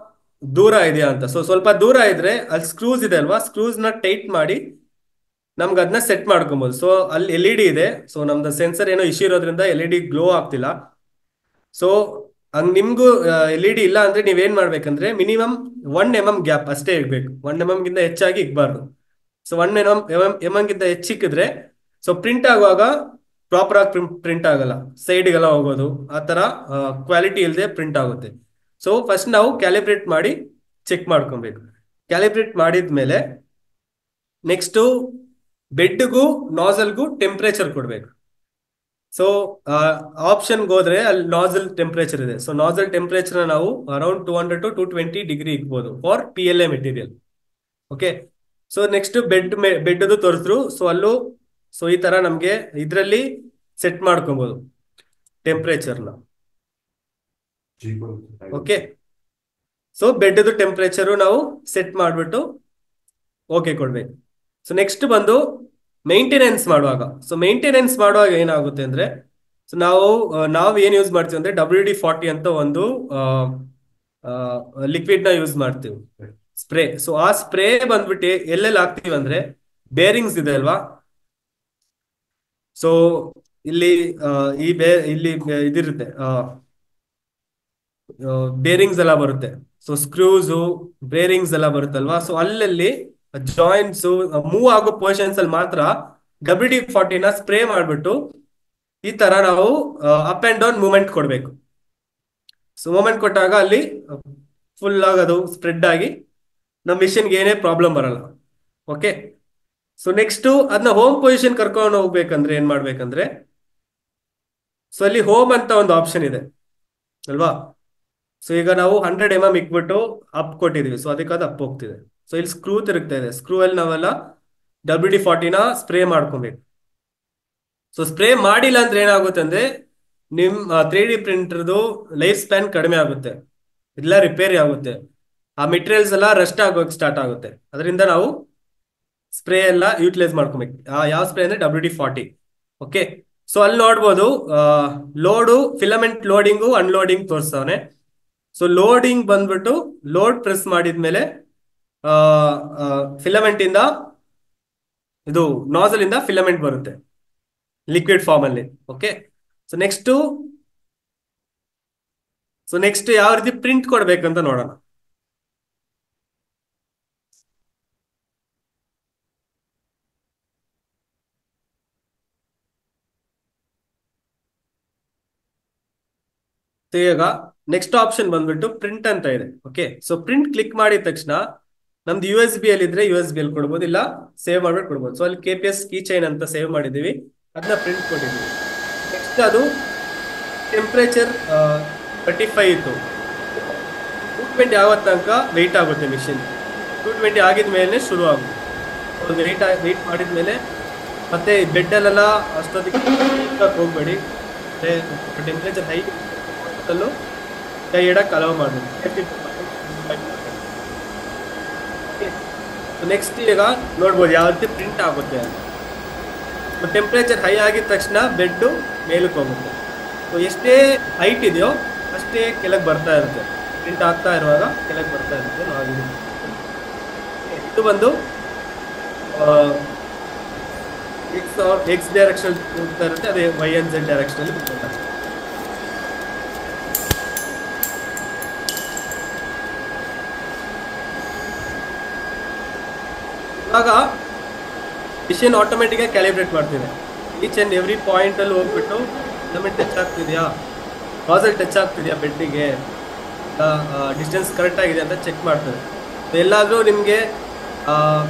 ದೂರ ಇದೆಯಾ ಅಂತ. ಸೊ ಸ್ವಲ್ಪ ದೂರ ಇದ್ರೆ ಅಲ್ಲಿ ಸ್ಕ್ರೂಸ್ ಇದೆ ಅಲ್ವಾ, ಸ್ಕ್ರೂಸ್ ನ ಟೈಟ್ ಮಾಡಿ ನಮ್ಗೆ ಅದನ್ನ ಸೆಟ್ ಮಾಡ್ಕೊಬಹುದು. ಸೊ ಅಲ್ಲಿ LED ಇದೆ. ಸೊ ನಮ್ದು ಸೆನ್ಸರ್ ಏನೋ ಇಶ್ಯೂ ಇರೋದ್ರಿಂದ LED ಗ್ಲೋ ಆಗ್ತಿಲ್ಲ. ಸೊ ಹಂಗ್ ನಿಮ್ಗೂ LED ಇಲ್ಲ ಅಂದ್ರೆ ನೀವೇನ್ ಮಾಡ್ಬೇಕಂದ್ರೆ ಮಿನಿಮಮ್ 1 mm ಗ್ಯಾಪ್ ಅಷ್ಟೇ ಇರ್ಬೇಕು. 1 mm ಗಿಂತ ಹೆಚ್ಚಾಗಿ ಇಕ್ಬಾರ್ದು. ಸೊ 1 mm ಗಿಂತ ಹೆಚ್ಚಿಕ್ಕಿದ್ರೆ ಸೊ ಪ್ರಿಂಟ್ ಆಗುವಾಗ ಪ್ರಾಪರ್ ಆಗಿ ಪ್ರಿಂಟ್ ಆಗಲ್ಲ, ಸೈಡ್ಗೆಲ್ಲ ಹೋಗೋದು, ಆ ತರ ಕ್ವಾಲಿಟಿ ಇಲ್ಲದೆ ಪ್ರಿಂಟ್ ಆಗುತ್ತೆ. ಸೊ ಫಸ್ಟ್ ನಾವು ಕ್ಯಾಲಿಬ್ರೇಟ್ ಮಾಡಿ ಚೆಕ್ ಮಾಡ್ಕೊಬೇಕು. ಕ್ಯಾಲಿಬ್ರೇಟ್ ಮಾಡಿದ್ಮೇಲೆ ನೆಕ್ಸ್ಟ್ ಬೆಡ್ಗೂ ನಾಸಲ್ಗೂ ಟೆಂಪ್ರೇಚರ್ ಕೊಡ್ಬೇಕು. ಸೊ ಆಪ್ಷನ್ಗೆ ಹೋದ್ರೆ ಅಲ್ಲಿ ನಾಸಲ್ ಟೆಂಪ್ರೇಚರ್ ಇದೆ. ಸೊ ನಾಸಲ್ ಟೆಂಪ್ರೇಚರ್ ನಾವು ಅರೌಂಡ್ 200 to 220 ಡಿಗ್ರಿ ಇಕ್ಬೋದು for PLA material. Okay. So next bed ತೋರಿಸಿದ್ರು. ಸೊ ಅಲ್ಲೂ ಸೊ ಈ ತರ ನಮ್ಗೆ ಇದ್ರಲ್ಲಿ ಸೆಟ್ ಮಾಡ್ಕೊಬಹುದು ಟೆಂಪ್ರೇಚರ್ನ. ಓಕೆ. ಸೊ ಬೆಡ್ ಟೆಂಪ್ರೇಚರ್ ನಾವು ಸೆಟ್ ಮಾಡ್ಬಿಟ್ಟು ಓಕೆ ಕೊಡ್ಬೇಕು. ಸೊ ನೆಕ್ಸ್ಟ್ ಬಂದು ಮೇಂಟೆನೆನ್ಸ್ ಮಾಡುವಾಗ. ಸೊ ಮೇಂಟೆನೆನ್ಸ್ ಮಾಡುವಾಗ ಏನಾಗುತ್ತೆ ಅಂದ್ರೆ, ಸೊ ನಾವು ಏನ್ ಯೂಸ್ ಮಾಡ್ತೀವಿ ಅಂದ್ರೆ WD-40 ಅಂತ ಒಂದು ಲಿಕ್ವಿಡ್ ನ ಯೂಸ್ ಮಾಡ್ತೀವಿ, ಸ್ಪ್ರೇ. ಸೊ ಆ ಸ್ಪ್ರೇ ಬಂದ್ಬಿಟ್ಟು ಎಲ್ಲೆಲ್ಲಿ ಹಾಕ್ತಿವಿ ಅಂದ್ರೆ ಬೇರಿಂಗ್ಸ್ ಇದೆ ಅಲ್ವಾ. ಸೊ ಇಲ್ಲಿ ಇಲ್ಲಿ ಇದಿರುತ್ತೆ, ಬೇರಿಂಗ್ಸ್ ಎಲ್ಲ ಬರುತ್ತೆ. ಸೊ ಸ್ಕ್ರೂಸು ಬೇರಿಂಗ್ಸ್ ಎಲ್ಲ ಬರುತ್ತಲ್ವಾ. ಸೊ ಅಲ್ಲಲ್ಲಿ ಜಾಯಿಂಟ್ಸ್ ಮೂವ್ ಆಗೋ ಪೊಸಿಷನ್ಸ್ ಅಲ್ಲಿ ಮಾತ್ರ WD-40 ನ ಸ್ಪ್ರೇ ಮಾಡ್ಬಿಟ್ಟು ಈ ತರ ನಾವು ಅಪ್ ಅಂಡ್ ಡೌನ್ ಮೂವ್ಮೆಂಟ್ ಕೊಡ್ಬೇಕು. ಸೊ ಮೂವ್ಮೆಂಟ್ ಕೊಟ್ಟಾಗ ಅಲ್ಲಿ ಫುಲ್ ಆಗಿ ಅದು ಸ್ಪ್ರೆಡ್ ಆಗಿ ನಮ್ಮ ಮಿಷಿನ್ಗೆ ಏನೇ ಪ್ರಾಬ್ಲಮ್ ಬರಲ್ಲ. ಓಕೆ. ಸೊ ನೆಕ್ಸ್ಟ್ ಅದನ್ನ ಹೋಮ್ ಪೊಸಿಷನ್ ಕರ್ಕೊಂಡು ಹೋಗ್ಬೇಕಂದ್ರೆ ಏನ್ ಮಾಡ್ಬೇಕಂದ್ರೆ, ಸೊ ಅಲ್ಲಿ ಹೋಮ್ ಅಂತ ಒಂದು ಆಪ್ಷನ್ ಇದೆ ಅಲ್ವಾ. ಸೊ ಈಗ ನಾವು 100 mm ಇಕ್ಬಿಟ್ಟು ಅಪ್ ಕೊಟ್ಟಿದೀವಿ. ಸೊ ಅದಕ್ಕೆ ಅದು ಅಪ್ ಹೋಗ್ತಿದೆ. ಸೊ ಇಲ್ಲಿ ಸ್ಕ್ರೂ ತಿರುಗ್ತಾ ಇದೆ. ಸ್ಕ್ರೂ ಅಲ್ಲಿ ನಾವೆಲ್ಲ WD-40 ನ ಸ್ಪ್ರೇ ಮಾಡ್ಕೊಬೇಕು. ಸೊ ಸ್ಪ್ರೇ ಮಾಡಿಲ್ಲ ಅಂದ್ರೆ ಏನಾಗುತ್ತೆ ಅಂದ್ರೆ ನಿಮ್ 3D ಪ್ರಿಂಟರ್ದು ಲೈಫ್ ಸ್ಪ್ಯಾನ್ ಕಡಿಮೆ ಆಗುತ್ತೆ, ಇಲ್ಲ ರಿಪೇರಿ ಆಗುತ್ತೆ, ಆ ಮೆಟೀರಿಯಲ್ಸ್ ಎಲ್ಲ ರಸ್ಟ್ ಆಗೋಕೆ ಸ್ಟಾರ್ಟ್ ಆಗುತ್ತೆ. ಅದರಿಂದ ನಾವು ಸ್ಪ್ರೇ ಎಲ್ಲ ಯೂಟಿಲೈಸ್ ಮಾಡ್ಕೊಬೇಕು. ಯಾವ ಸ್ಪ್ರೇ ಅಂದ್ರೆ WD-40. ಓಕೆ. ಸೊ ಅಲ್ಲಿ ನೋಡ್ಬೋದು ಲೋಡು, ಫಿಲಮೆಂಟ್ ಲೋಡಿಂಗು ಅನ್ಲೋಡಿಂಗ್ ತೋರಿಸ್ತಾವನೆ. ಸೊ ಲೋಡಿಂಗ್ ಬಂದ್ಬಿಟ್ಟು ಲೋಡ್ ಪ್ರೆಸ್ ಮಾಡಿದ್ಮೇಲೆ ಫಿಲಮೆಂಟ್ ಇಂದ ಇದು ನಾಸಲ್ ಇಂದ ಫಿಲಮೆಂಟ್ ಬರುತ್ತೆ ಲಿಕ್ವಿಡ್ ಫಾರ್ಮ್ ಅಲ್ಲಿ. ಓಕೆ. ಸೊ ನೆಕ್ಸ್ಟ್ ಯಾವ ರೀತಿ ಪ್ರಿಂಟ್ ಕೊಡ್ಬೇಕಂತ ನೋಡೋಣ. ಈಗ ನೆಕ್ಸ್ಟ್ ಆಪ್ಷನ್ ಬಂದ್ಬಿಟ್ಟು ಪ್ರಿಂಟ್ ಅಂತ ಇದೆ. ಓಕೆ. ಸೊ ಪ್ರಿಂಟ್ ಕ್ಲಿಕ್ ಮಾಡಿದ ತಕ್ಷಣ ನಮ್ದು USB ಅಲ್ಲಿ ಇದ್ರೆ USB ಅಲ್ಲಿ ಕೊಡ್ಬೋದು, ಇಲ್ಲ ಸೇವ್ ಮಾಡ್ಬಿಟ್ಟು ಕೊಡ್ಬೋದು. ಸೊ ಅಲ್ಲಿ KPS ಕೀ ಚೈನ್ ಅಂತ ಸೇವ್ ಮಾಡಿದೀವಿ, ಅದನ್ನ ಪ್ರಿಂಟ್ ಕೊಟ್ಟಿದ್ದೀವಿ. ನೆಕ್ಸ್ಟ್ ಅದು ಟೆಂಪ್ರೇಚರ್ 35 ಇತ್ತು. 220 ಆಗೋ ತನಕ ವೆಯ್ಟ್ ಆಗುತ್ತೆ ಮಿಷಿನ್. 220 ಆಗಿದ ಮೇಲೆ ಶುರು ಆಗುತ್ತೆ. ವೆಯ್ಟ್ ಮಾಡಿದ್ಮೇಲೆ ಮತ್ತೆ ಬೆಡ್ಡಲ್ಲೆಲ್ಲ ಅಷ್ಟೊತ್ತಿಗೆ ಹೋಗ್ಬೇಡಿ. ಟೆಂಪ್ರೇಚರ್ ಹೈ ಕೈ ಇಡಕ್ ಅಲವ್ ಮಾಡಬೇಕು. ನೆಕ್ಸ್ಟ್ ಈಗ ನೋಡ್ಬೋದು ಯಾವ ರೀತಿ ಪ್ರಿಂಟ್ ಆಗುತ್ತೆ ಅಂತ. ಟೆಂಪ್ರೇಚರ್ ಹೈ ಆಗಿದ ತಕ್ಷಣ ಬೆಡ್ ಮೇಲಕ್ಕೆ ಹೋಗುತ್ತೆ. ಸೊ ಎಷ್ಟೇ ಹೈಟ್ ಇದೆಯೋ ಅಷ್ಟೇ ಕೆಳಗೆ ಬರ್ತಾ ಇರುತ್ತೆ. ಪ್ರಿಂಟ್ ಆಗ್ತಾ ಇರುವಾಗ ಕೆಳಗೆ ಬರ್ತಾ ಇರುತ್ತೆ. ಇದು ಬಂದು X ಡೈರೆಕ್ಷನ್ ಹೋಗ್ತಾ ಇರುತ್ತೆ, ಅದೇ Y and Z ಡೈರೆಕ್ಷನ್ ಅಲ್ಲಿ ಹೋಗ್ತಾ ಇರುತ್ತೆ. ಇವಾಗ ಮಿಷಿನ್ ಆಟೋಮೆಟಿಕ್ ಆಗಿ ಕ್ಯಾಲಿಬ್ರೇಟ್ ಮಾಡ್ತಿದೆ. ಈಚ್ ಅಂಡ್ ಎವ್ರಿ ಪಾಯಿಂಟ್ ಅಲ್ಲಿ ಹೋಗ್ಬಿಟ್ಟು ಫಿಲಮೆಂಟ್ ಟಚ್ ಆಗ್ತಿದೆಯಾ, ನಾಸಲ್ ಟಚ್ ಆಗ್ತಿದೆಯಾ, ಬೆಡ್ಡಿಗೆ ಡಿಸ್ಟೆನ್ಸ್ ಕರೆಕ್ಟ್ ಆಗಿದೆ ಅಂತ ಚೆಕ್ ಮಾಡ್ತದೆ. ಎಲ್ಲಾದರೂ ನಿಮಗೆ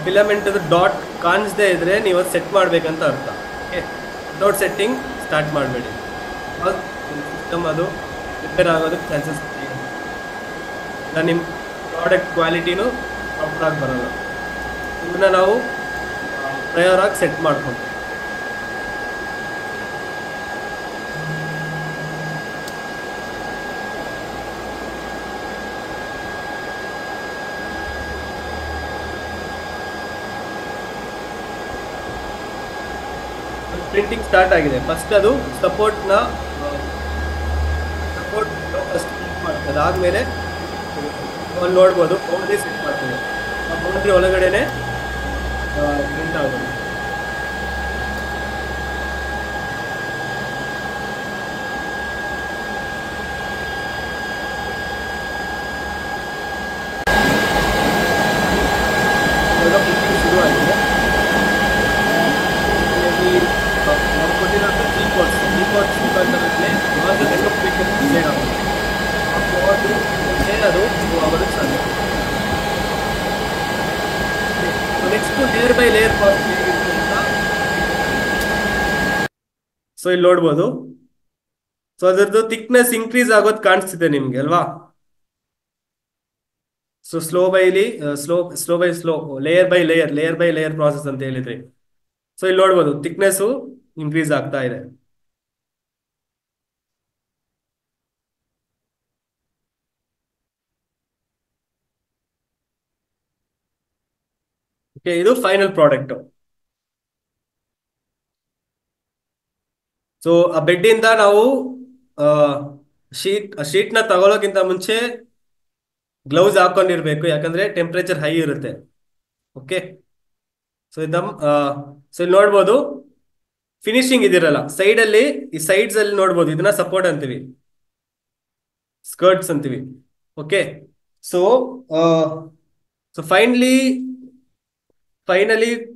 ಫಿಲಮೆಂಟ್ ಡಾಟ್ ಕಾಣಿಸದೇ ಇದ್ರೆ ನೀವು ಅದು ಸೆಟ್ ಮಾಡ್ಬೇಕಂತ ಅರ್ಥ. ಓಕೆ. ವಿತೌಟ್ ಸೆಟ್ಟಿಂಗ್ ಸ್ಟಾರ್ಟ್ ಮಾಡಬೇಡಿ, ಸಿಸ್ಟಮ್ ಅದು ರಿಪೇರ್ ಆಗೋದಕ್ಕೆ ಚಾನ್ಸಸ್ ಇಲ್ಲ. ನಿಮ್ಮ ಪ್ರಾಡಕ್ಟ್ ಕ್ವಾಲಿಟಿನೂ ಪ್ರಾಪರಾಗಿ ಬರೋಲ್ಲ. ಇದನ್ನ ನಾವು ಪ್ರಯರ್ ಆಗಿ ಸೆಟ್ ಮಾಡ್ಕೊಂತೀವಿ. ಪ್ರಿಂಟಿಂಗ್ ಸ್ಟಾರ್ಟ್ ಆಗಿದೆ. ಫಸ್ಟ್ ಅದು ಸಪೋರ್ಟ್ ಫಸ್ಟ್ ಕ್ಲಿಕ್ ಮಾಡಿ ಅದಾದ್ಮೇಲೆ ಅಲ್ಲಿ ನೋಡ್ಬೋದು ಬೌಂಡ್ರಿ ಸೆಟ್ ಮಾಡ್ತೀವಿ. ಆ ಬೌಂಡ್ರಿ ಒಳಗಡೆನೆ ಪ್ರಿಂಟ್ ಆಗೋದು. ಇವಾಗ printing ಶುರು ಆಗಿದೆ. ನಾವು ಕೊಟ್ಟಿರೋದು ತ್ರೀ ಕೋಡ್ಸ್ ಮುಖಾಂತರನೇ ಇವಾಗ ಡೆವಲಪ್ಮೆಂಟ್ ಡಿಸೈನ್ ಆಗುತ್ತೆ. ಆ ಕೋಡ್ ಏನದು ಅವರು ಸಾಧ್ಯ. Next layer by layer so ಇಲ್ಲಿ ನೋಡ್ಬೋದು. ಸೊ ಅದರದ್ದು ಥಿಕ್ನೆಸ್ ಇನ್ಕ್ರೀಸ್ ಆಗೋದು ಕಾಣಿಸ್ತಿದೆ ನಿಮ್ಗೆ ಅಲ್ವಾ? So slow by slow layer by layer process ಅಂತ ಹೇಳಿದ್ರಿ. ಸೊ ಇಲ್ಲಿ ನೋಡ್ಬೋದು ಥಿಕ್ನೆಸ್ ಇನ್ಕ್ರೀಸ್ ಆಗ್ತಾ ಇದೆ. ಓಕೆ, ಇದು ಫೈನಲ್ ಪ್ರಾಡಕ್ಟ್. ಸೊ ಆ ಬೆಡ್ ಇಂದ ನಾವು ಶೀಟ್ ನ ತಗೊಳ್ಳೋಕ್ಕಿಂತ ಮುಂಚೆ ಗ್ಲೌಸ್ ಹಾಕೊಂಡಿರ್ಬೇಕು, ಯಾಕಂದ್ರೆ ಟೆಂಪರೇಚರ್ ಹೈ ಇರುತ್ತೆ. ಓಕೆ, ಸೊ ಸೊ ಇಲ್ಲಿ ನೋಡ್ಬೋದು ಫಿನಿಶಿಂಗ್ ಇದಿರಲ್ಲ ಸೈಡ್ ಅಲ್ಲಿ. ಈ ಸೈಡ್ಸ್ ಅಲ್ಲಿ ನೋಡ್ಬೋದು, ಇದನ್ನ ಸಪೋರ್ಟ್ ಅಂತೀವಿ, ಸ್ಕರ್ಟ್ಸ್ ಅಂತೀವಿ. Okay, so so finally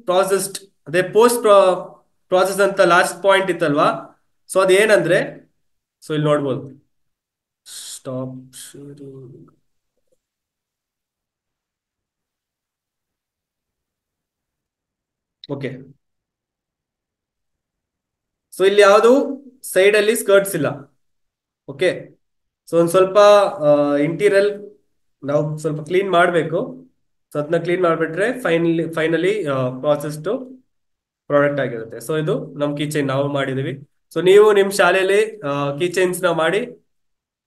processed, ಅದೇ ಪೋಸ್ಟ್ ಪ್ರಾಸೆಸ್ ಅಂತ ಲಾಸ್ಟ್ ಪಾಯಿಂಟ್ ಇತ್ತಲ್ವಾ? ಸೊ ಅದೇನಂದ್ರೆ, ಸೊ ಇಲ್ಲಿ ನೋಡ್ಬೋದು ಸ್ಟಾಪ್ ಶೇರಿಂಗ್. ಓಕೆ, ಸೊ ಇಲ್ಲಿ ಯಾವುದು ಸೈಡ್ ಅಲ್ಲಿ ಸ್ಕರ್ಟ್ಸ್ ಇಲ್ಲ. ಓಕೆ, ಸೊ ಒಂದ್ ಸ್ವಲ್ಪ ಇಂಟೀರಿಯರ್ ನಾವು ಸ್ವಲ್ಪ ಕ್ಲೀನ್ ಮಾಡಬೇಕು. ಸೊ ಅದನ್ನ ಕ್ಲೀನ್ ಮಾಡಿಬಿಟ್ರೆ ಫೈನಲಿ ಪ್ರಾಸೆಸ್ಡ್ ಪ್ರಾಡಕ್ಟ್ ಆಗಿರುತ್ತೆ. ಸೊ ಇದು ನಮ್ ಕೀಚೈನ್ ನಾವು ಮಾಡಿದೀವಿ. ಸೊ ನೀವು ನಿಮ್ ಶಾಲೆಯಲ್ಲಿ ಕೀಚೈನ್ಸ್ ನ ಮಾಡಿ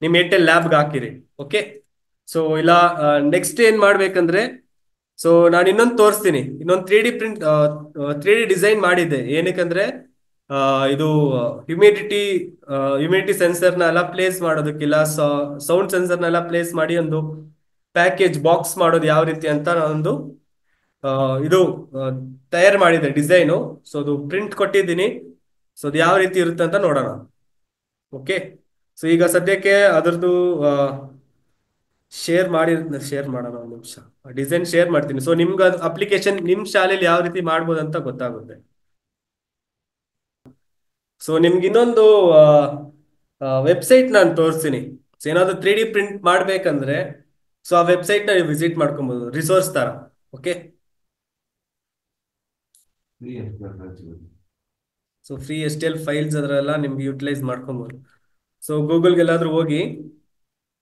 ನಿಮ್ ಏರ್ಟೆಲ್ ಲ್ಯಾಬ್ಗೆ ಹಾಕಿರಿ. ಓಕೆ, ಸೊ ಇಲ್ಲ ನೆಕ್ಸ್ಟ್ ಏನ್ ಮಾಡ್ಬೇಕಂದ್ರೆ, ಸೊ ನಾನು ಇನ್ನೊಂದು ತೋರಿಸ್ತೀನಿ. ಇನ್ನೊಂದು 3D ಡಿಸೈನ್ ಮಾಡಿದ್ದೆ. ಏನಕ್ಕಂದ್ರೆ ಇದು ಹ್ಯುಮಿಡಿಟಿ ಸೆನ್ಸರ್ನ ಎಲ್ಲ ಪ್ಲೇಸ್ ಮಾಡೋದಕ್ಕಿಲ್ಲ, ಸೌಂಡ್ ಸೆನ್ಸರ್ನ ಎಲ್ಲ ಪ್ಲೇಸ್ ಮಾಡಿ ಒಂದು ಪ್ಯಾಕೇಜ್ ಬಾಕ್ಸ್ ಮಾಡೋದು ಯಾವ ರೀತಿ ಅಂತ ನಾನೊಂದು ಇದು ತಯಾರು ಮಾಡಿದೆ ಡಿಸೈನು. ಸೊ ಅದು ಪ್ರಿಂಟ್ ಕೊಟ್ಟಿದ್ದೀನಿ. ಸೊ ಅದು ಯಾವ ರೀತಿ ಇರುತ್ತೆ ಅಂತ ನೋಡೋಣ. ಓಕೆ, ಸೊ ಈಗ ಸದ್ಯಕ್ಕೆ ಅದರದ್ದು ಶೇರ್ ಮಾಡೋಣ. ಒಂದು ನಿಮಿಷ ಡಿಸೈನ್ ಶೇರ್ ಮಾಡ್ತೀನಿ. ಸೊ ನಿಮ್ಗೆ ಅದು ಅಪ್ಲಿಕೇಶನ್ ನಿಮ್ ಶಾಲೆಯಲ್ಲಿ ಯಾವ ರೀತಿ ಮಾಡ್ಬೋದು ಅಂತ ಗೊತ್ತಾಗುತ್ತೆ. ಸೊ ನಿಮ್ಗೆ ಇನ್ನೊಂದು ವೆಬ್ಸೈಟ್ ನಾನು ತೋರಿಸ್ತೀನಿ. ಸೊ ಏನಾದ್ರು 3D ಪ್ರಿಂಟ್ ಮಾಡ್ಬೇಕಂದ್ರೆ ಸೊ ಆ ವೆಬ್ಸೈಟ್ ನ ವಿಸಿಟ್ ಮಾಡ್ಕೊಬಹುದು, ರಿಸೋರ್ಸ್ ತರ. Okay, so free STL files ಅದರೆಲ್ಲ ನಿಮ್ಗೆ ಯೂಟಿಲೈಸ್ ಮಾಡ್ಕೊಬಹುದು. ಸೊ ಗೂಗಲ್ಗೆಲ್ಲಾದ್ರೂ ಹೋಗಿ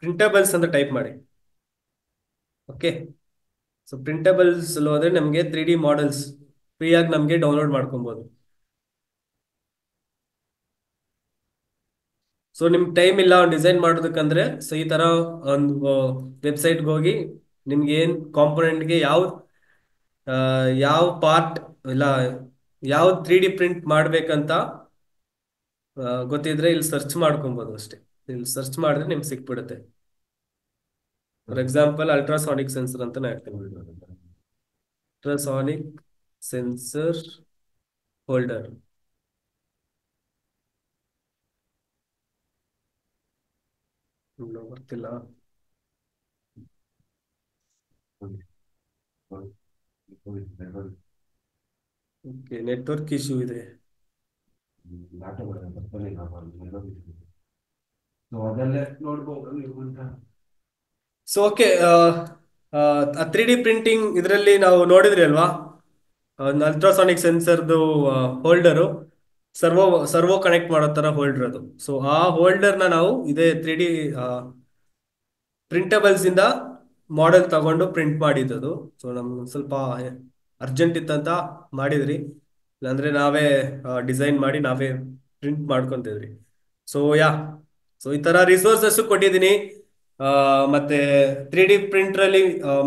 ಪ್ರಿಂಟಬಲ್ಸ್ ಅಂತ ಟೈಪ್ ಮಾಡಿ. ಓಕೆ, ಸೊ ಪ್ರಿಂಟಬಲ್ಸ್ ಹೋದ್ರೆ ನಮಗೆ 3D ಮಾಡೆಲ್ಸ್ ಫ್ರೀ ಆಗಿ ನಮಗೆ ಡೌನ್ಲೋಡ್ ಮಾಡ್ಕೊಬಹುದು. ಸೊ ನಿಮ್ ಟೈಮ್ ಇಲ್ಲ ಒಂದು ಡಿಸೈನ್ ಮಾಡೋದಕ್ಕಂದ್ರೆ, ಸೊ ಈ ತರ ಒಂದು ವೆಬ್ಸೈಟ್ಗೆ ಹೋಗಿ ನಿಮ್ಗೆ ಏನ್ ಕಾಂಪೊನೆಂಟ್ಗೆ ಯಾವ ಪಾರ್ಟ್ ಇಲ್ಲ ಯಾವ 3D ಪ್ರಿಂಟ್ ಮಾಡ್ಬೇಕಂತ ಗೊತ್ತಿದ್ರೆ ಇಲ್ಲಿ ಸರ್ಚ್ ಮಾಡ್ಕೊಬಹುದು ಅಷ್ಟೇ. ಇಲ್ಲಿ ಸರ್ಚ್ ಮಾಡಿದ್ರೆ ನಿಮ್ಗೆ ಸಿಕ್ಬಿಡುತ್ತೆ. ಫಾರ್ ಎಕ್ಸಾಂಪಲ್ ಅಲ್ಟ್ರಾಸಾನಿಕ್ ಸೆನ್ಸರ್ ಅಂತ ಹೇಳ್ತೀನಿ. Ultrasonic sensor holder. ಗೊತ್ತಿಲ್ಲ. ಓಕೆ, ನೆಟ್ವರ್ಕ್ ಇಶ್ಯೂ ಇದೆ. ಸೊ ಓಕೆ, 3D ಪ್ರಿಂಟಿಂಗ್ ಇದರಲ್ಲಿ ನಾವು ನೋಡಿದ್ರಿ ಅಲ್ವಾ? ಅಲ್ಟ್ರಾಸಾನಿಕ್ ಸೆನ್ಸರ್ದು ಹೋಲ್ಡರು ಸರ್ವೋ ಕನೆಕ್ಟ್ ಮಾಡೋ ತರ ಹೋಲ್ಡರ್ ಅದು. ಸೊ ಆ ಹೋಲ್ಡರ್ನ ನಾವು ಇದೇ 3D ಪ್ರಿಂಟಬಲ್ಸ್ ಇಂದ ಮಾಡೆಲ್ ತಗೊಂಡು ಪ್ರಿಂಟ್ ಮಾಡಿದ್ದು. ಸೊ ನಮ್ಗೆ ಸ್ವಲ್ಪ ಅರ್ಜೆಂಟ್ ಇತ್ತಂತ ಮಾಡಿದ್ರಿ, ಇಲ್ಲಾಂದ್ರೆ ನಾವೇ ಡಿಸೈನ್ ಮಾಡಿ ನಾವೇ ಪ್ರಿಂಟ್ ಮಾಡ್ಕೊಂತಿದ್ರಿ. ಸೊ ಸೊ ಈ ತರ ರಿಸೋರ್ಸಸ್ ಕೊಟ್ಟಿದ್ದೀನಿ. ಮತ್ತೆ 3D ಪ್ರಿಂಟರ್ ಅಲ್ಲಿ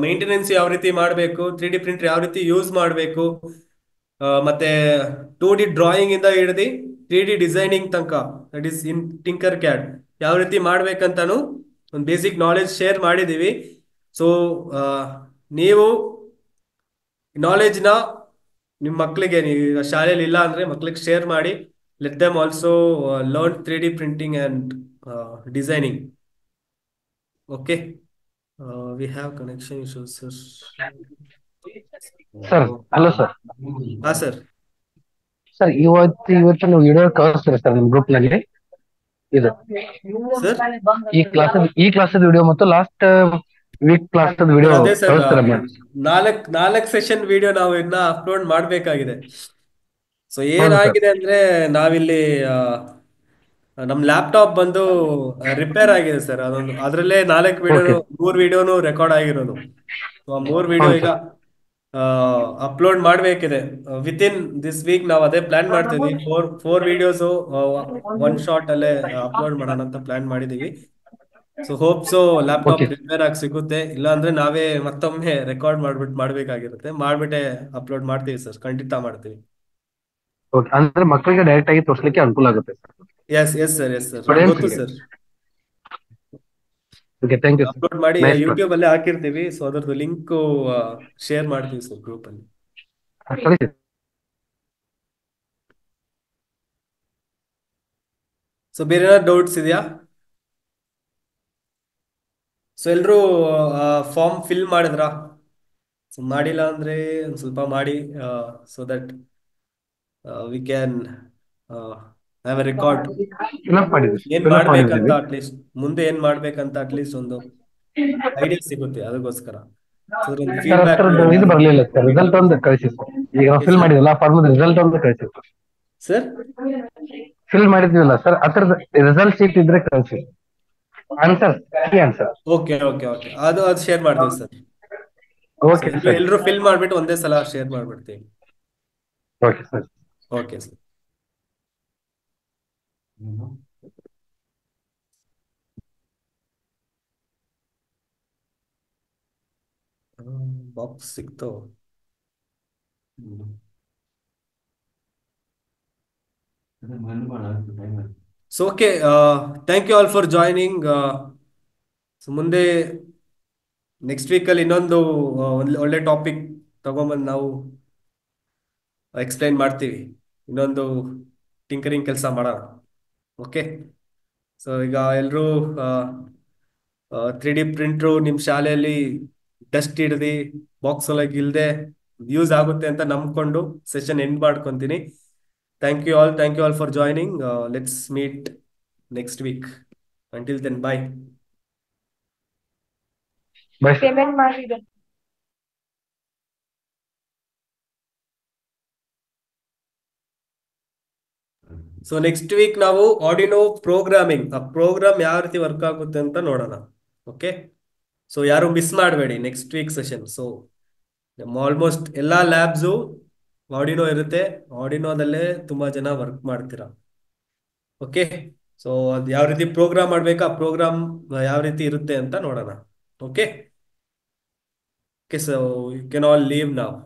ಮೇಂಟೆನೆನ್ಸ್ ಯಾವ ರೀತಿ ಮಾಡಬೇಕು, 3D ಪ್ರಿಂಟರ್ ಯಾವ ರೀತಿ ಯೂಸ್ ಮಾಡಬೇಕು, ಮತ್ತೆ 2D ಡ್ರಾಯಿಂಗ್ ಇಂದ ಹಿಡಿದು 3D ಡಿಸೈನಿಂಗ್ ತನಕ, that is in tinker CAD ಯಾವ ರೀತಿ ಮಾಡ್ಬೇಕಂತಾನು ಒಂದು ಬೇಸಿಕ್ ನಾಲೆಜ್ ಶೇರ್ ಮಾಡಿದ್ದೀವಿ. ಸೊ ನೀವು ನಾಲೆಜ್ನ ನಿಮ್ಮ ಮಕ್ಕಳಿಗೆ, ನೀವು ಈಗ ಶಾಲೆಯಲ್ಲಿ ಇಲ್ಲ ಅಂದರೆ ಮಕ್ಕಳಿಗೆ ಶೇರ್ ಮಾಡಿ. Let them also learn 3D printing and designing. Okay, we have connection issues sir. Sir hello sir. ಹಾಂ ಸರ್. ಸರ್ ಇವತ್ತಿನ ವಿಡಿಯೋ ಕಳಿಸ್ತೀರಾ ಸರ್ ನಿಮ್ಮ ಗ್ರೂಪ್ ನಲ್ಲಿ ಇದು ಸರ್ ಈ ಕ್ಲಾಸ್ ವಿಡಿಯೋ ಮತ್ತು ಲಾಸ್ಟ್ ವೀಕ್ ಕ್ಲಾಸ್ ವಿಡಿಯೋ ಅದೇ ಸರ್, ಕಳಿಸ್ತೀರಾ ಮೇಡಮ್? ನಾಲ್ಕು ಸೆಷನ್ ವಿಡಿಯೋ ನಾವು ಇನ್ನ ಅಪ್ಲೋಡ್ ಮಾಡಬೇಕಾಗಿದೆ. ಸೊ ಹೌದು ಸರ್. ಏನಾಗಿದೆ ಅಂದ್ರೆ ನಾವಿಲ್ಲಿ ನಮ್ಮ ಲ್ಯಾಪ್ಟಾಪ್ ಬಂದು ರಿಪೇರ್ ಆಗಿದೆ ಸರ್. ಅದರಲ್ಲೇ 4 ವಿಡಿಯೋನು, Okay. 3 ವಿಡಿಯೋನು ರೆಕಾರ್ಡ್ ಆಗಿರೋದು. ಸೊ ಆ 3 ವಿಡಿಯೋ ಹೌದು ಈಗ ಅಪ್ಲೋಡ್ ಮಾಡಬೇಕಿದೆ ವಿತ್ ಇನ್ ದಿಸ್ ವೀಕ್. ನಾವು ಅದೇ ಪ್ಲಾನ್ ಮಾಡ್ತಿದ್ವಿ. ಫೋರ್ ವಿಡಿಯೋಸು ಒನ್ ಶಾಟ್ ಅಲ್ಲೇ ಅಪ್ಲೋಡ್ ಮಾಡೋಣ ಅಂತ ಪ್ಲಾನ್ ಮಾಡಿದೀವಿ. So ಹೋಪ್ಸು laptop Okay. ರಿಪೇರ್ ಆಗಿ ಸಿಗುತ್ತೆ. ಇಲ್ಲ ಅಂದ್ರೆ ನಾವೇ ಮತ್ತೊಮ್ಮೆ ರೆಕಾರ್ಡ್ ಮಾಡ್ಬೇಕಾಗಿರುತ್ತೆ. ಮಾಡ್ಬಿಟ್ಟೆ ಅಪ್ಲೋಡ್ ಮಾಡ್ತೀವಿ ಸರ್, ಖಂಡಿತ ಮಾಡ್ತೀವಿ. ಓಕೆ, ಅಂದ್ರೆ ಮಕ್ಕಳಿಗೆ ಡೈರೆಕ್ಟ್ ಆಗಿ ತೋರಿಸ್ಲಿಕ್ಕೆ ಅನುಕೂಲ ಆಗುತ್ತೆ ಸರ್. ಎಸ್ ಸರ್ ಗೊತ್ತು Students ಗೆ. Sir. Okay, thank you sir. Upload ಮಾಡಿ Nice, sir. ಯೂಟ್ಯೂಬ್ ಅಲ್ಲೇ ಹಾಕಿರ್ತೀವಿ. ಸೊ ಅದ್ರದ್ದು ಲಿಂಕ್ ಶೇರ್ ಮಾಡ್ತೀವಿ ಸರ್ ಗ್ರೂಪ್ ಅಲ್ಲಿ. ಕಳಿಸಿ. ಸೊ ಬೇರೆ ಏನಾದ್ರು ಡೌಟ್ಸ್ ಇದೆಯಾ? ಸೊ ಎಲ್ರೂ ಫಾರ್ಮ್ ಫಿಲ್ ಮಾಡಿದ್ರಾ? ಸೊ ಮಾಡಿಲ್ಲ ಅಂದ್ರೆ ಒಂದು ಸ್ವಲ್ಪ ಮಾಡಿ, so that we can have A record. Fill up ಮಾಡಿದ್ವಿ. ಏನ್ ಫಿಲಪ್ ಮಾಡ್ಬೇಕಂತ ಮಾಡಿದ್ದೀವಿ. ಅಟ್ಲೀಸ್ಟ್ ಮುಂದೆ ಏನ್ ಮಾಡ್ಬೇಕಂತ ಅಟ್ಲೀಸ್ಟ್ ಒಂದು ಐಡಿಯಾ ಸಿಗುತ್ತೆ. ಅದಕ್ಕೋಸ್ಕರ ಸೊ ಒಂದು ಸರ್ ಫೀಡ್ಬ್ಯಾಕ್ ಹತ್ರದ್ದು ಇದು ಬರಲಿಲ್ಲ ಸರ್, ರಿಸಲ್ಟ್ ಒಂದು ಕಳಿಸಿ ಸರ್. ಈಗ ನಾವು ಫಿಲ್ ಮಾಡಿದ್ವಲ್ಲ ಫಾರ್ಮ್ ರಿಸಲ್ಟ್ ಒಂದು ಕಳಿಸಿ ಸರ್. ಸರ್. ಫಿಲ್ ಮಾಡಿದ್ವಿಲ್ಲ ಸರ್, ಅದ್ರದ್ದು ರಿಸಲ್ಟ್ ಶೀಟ್ ಇದ್ರೆ ಕಳಿಸಿ. ಆನ್ಸರ್ ಓಕೆ ಅದು ಶೇರ್ ಮಾಡ್ತೀವಿ ಸರ್. Okay sir. ಎಲ್ಲರೂ ಫಿಲ್ ಮಾಡ್ಬಿಟ್ಟು ಒಂದೇ ಸಲ ಶೇರ್ ಮಾಡ್ಬಿಡ್ತೀವಿ. Okay sir. Okay sir. Box ಸಿಕ್ತು. So okay, thank you all for joining. So ಮುಂದೆ ನೆಕ್ಸ್ಟ್ ವೀಕಲ್ಲಿ ಇನ್ನೊಂದು ಒಳ್ಳೆ ಟಾಪಿಕ್ ತಗೊಂಬಂದು ನಾವು ಎಕ್ಸ್ಪ್ಲೈನ್ ಮಾಡ್ತೀವಿ. ಇನ್ನೊಂದು ಟಿಂಕರಿಂಗ್ ಕೆಲಸ ಮಾಡೋಣ. ಓಕೆ, ಸೊ ಈಗ ಎಲ್ಲರೂ 3D ಪ್ರಿಂಟ್ರು ನಿಮ್ಮ ಶಾಲೆಯಲ್ಲಿ ಡಸ್ಟ್ ಹಿಡ್ದು ಬಾಕ್ಸ್ ಒಳಗೆ ಇಲ್ಲದೆ ಯೂಸ್ ಆಗುತ್ತೆ ಅಂತ ನಂಬ್ಕೊಂಡು ಸೆಷನ್ ಎಂಡ್ ಮಾಡ್ಕೊತೀನಿ. Thank you all for joining. Let's meet next week. Until then, bye. Bye. Payment ಮಾಡಿದೆ. ಸೊ ನೆಕ್ಸ್ಟ್ ವೀಕ್ ನಾವು ಆರ್ಡಿನೋ ಪ್ರೋಗ್ರಾಮಿಂಗ್, ಆ ಪ್ರೋಗ್ರಾಮ್ ಯಾವ ರೀತಿ ವರ್ಕ್ ಆಗುತ್ತೆ ಅಂತ ನೋಡೋಣ. ಓಕೆ, ಸೊ ಯಾರು ಮಿಸ್ ಮಾಡಬೇಡಿ next week session. So almost ಎಲ್ಲ ಲ್ಯಾಬ್ಸು ಆರ್ಡಿನೋ ಇರುತ್ತೆ. ಆರ್ಡಿನೋದಲ್ಲೇ ತುಂಬಾ ಜನ ವರ್ಕ್ ಮಾಡ್ತೀರಾ. ಓಕೆ, ಸೊ ಅದು ಯಾವ ರೀತಿ ಪ್ರೋಗ್ರಾಮ್ ಮಾಡ್ಬೇಕಾ, ಆ ಪ್ರೋಗ್ರಾಮ್ ಯಾವ ರೀತಿ ಇರುತ್ತೆ ಅಂತ ನೋಡೋಣ. Okay, so you can all leave ನಾವ್.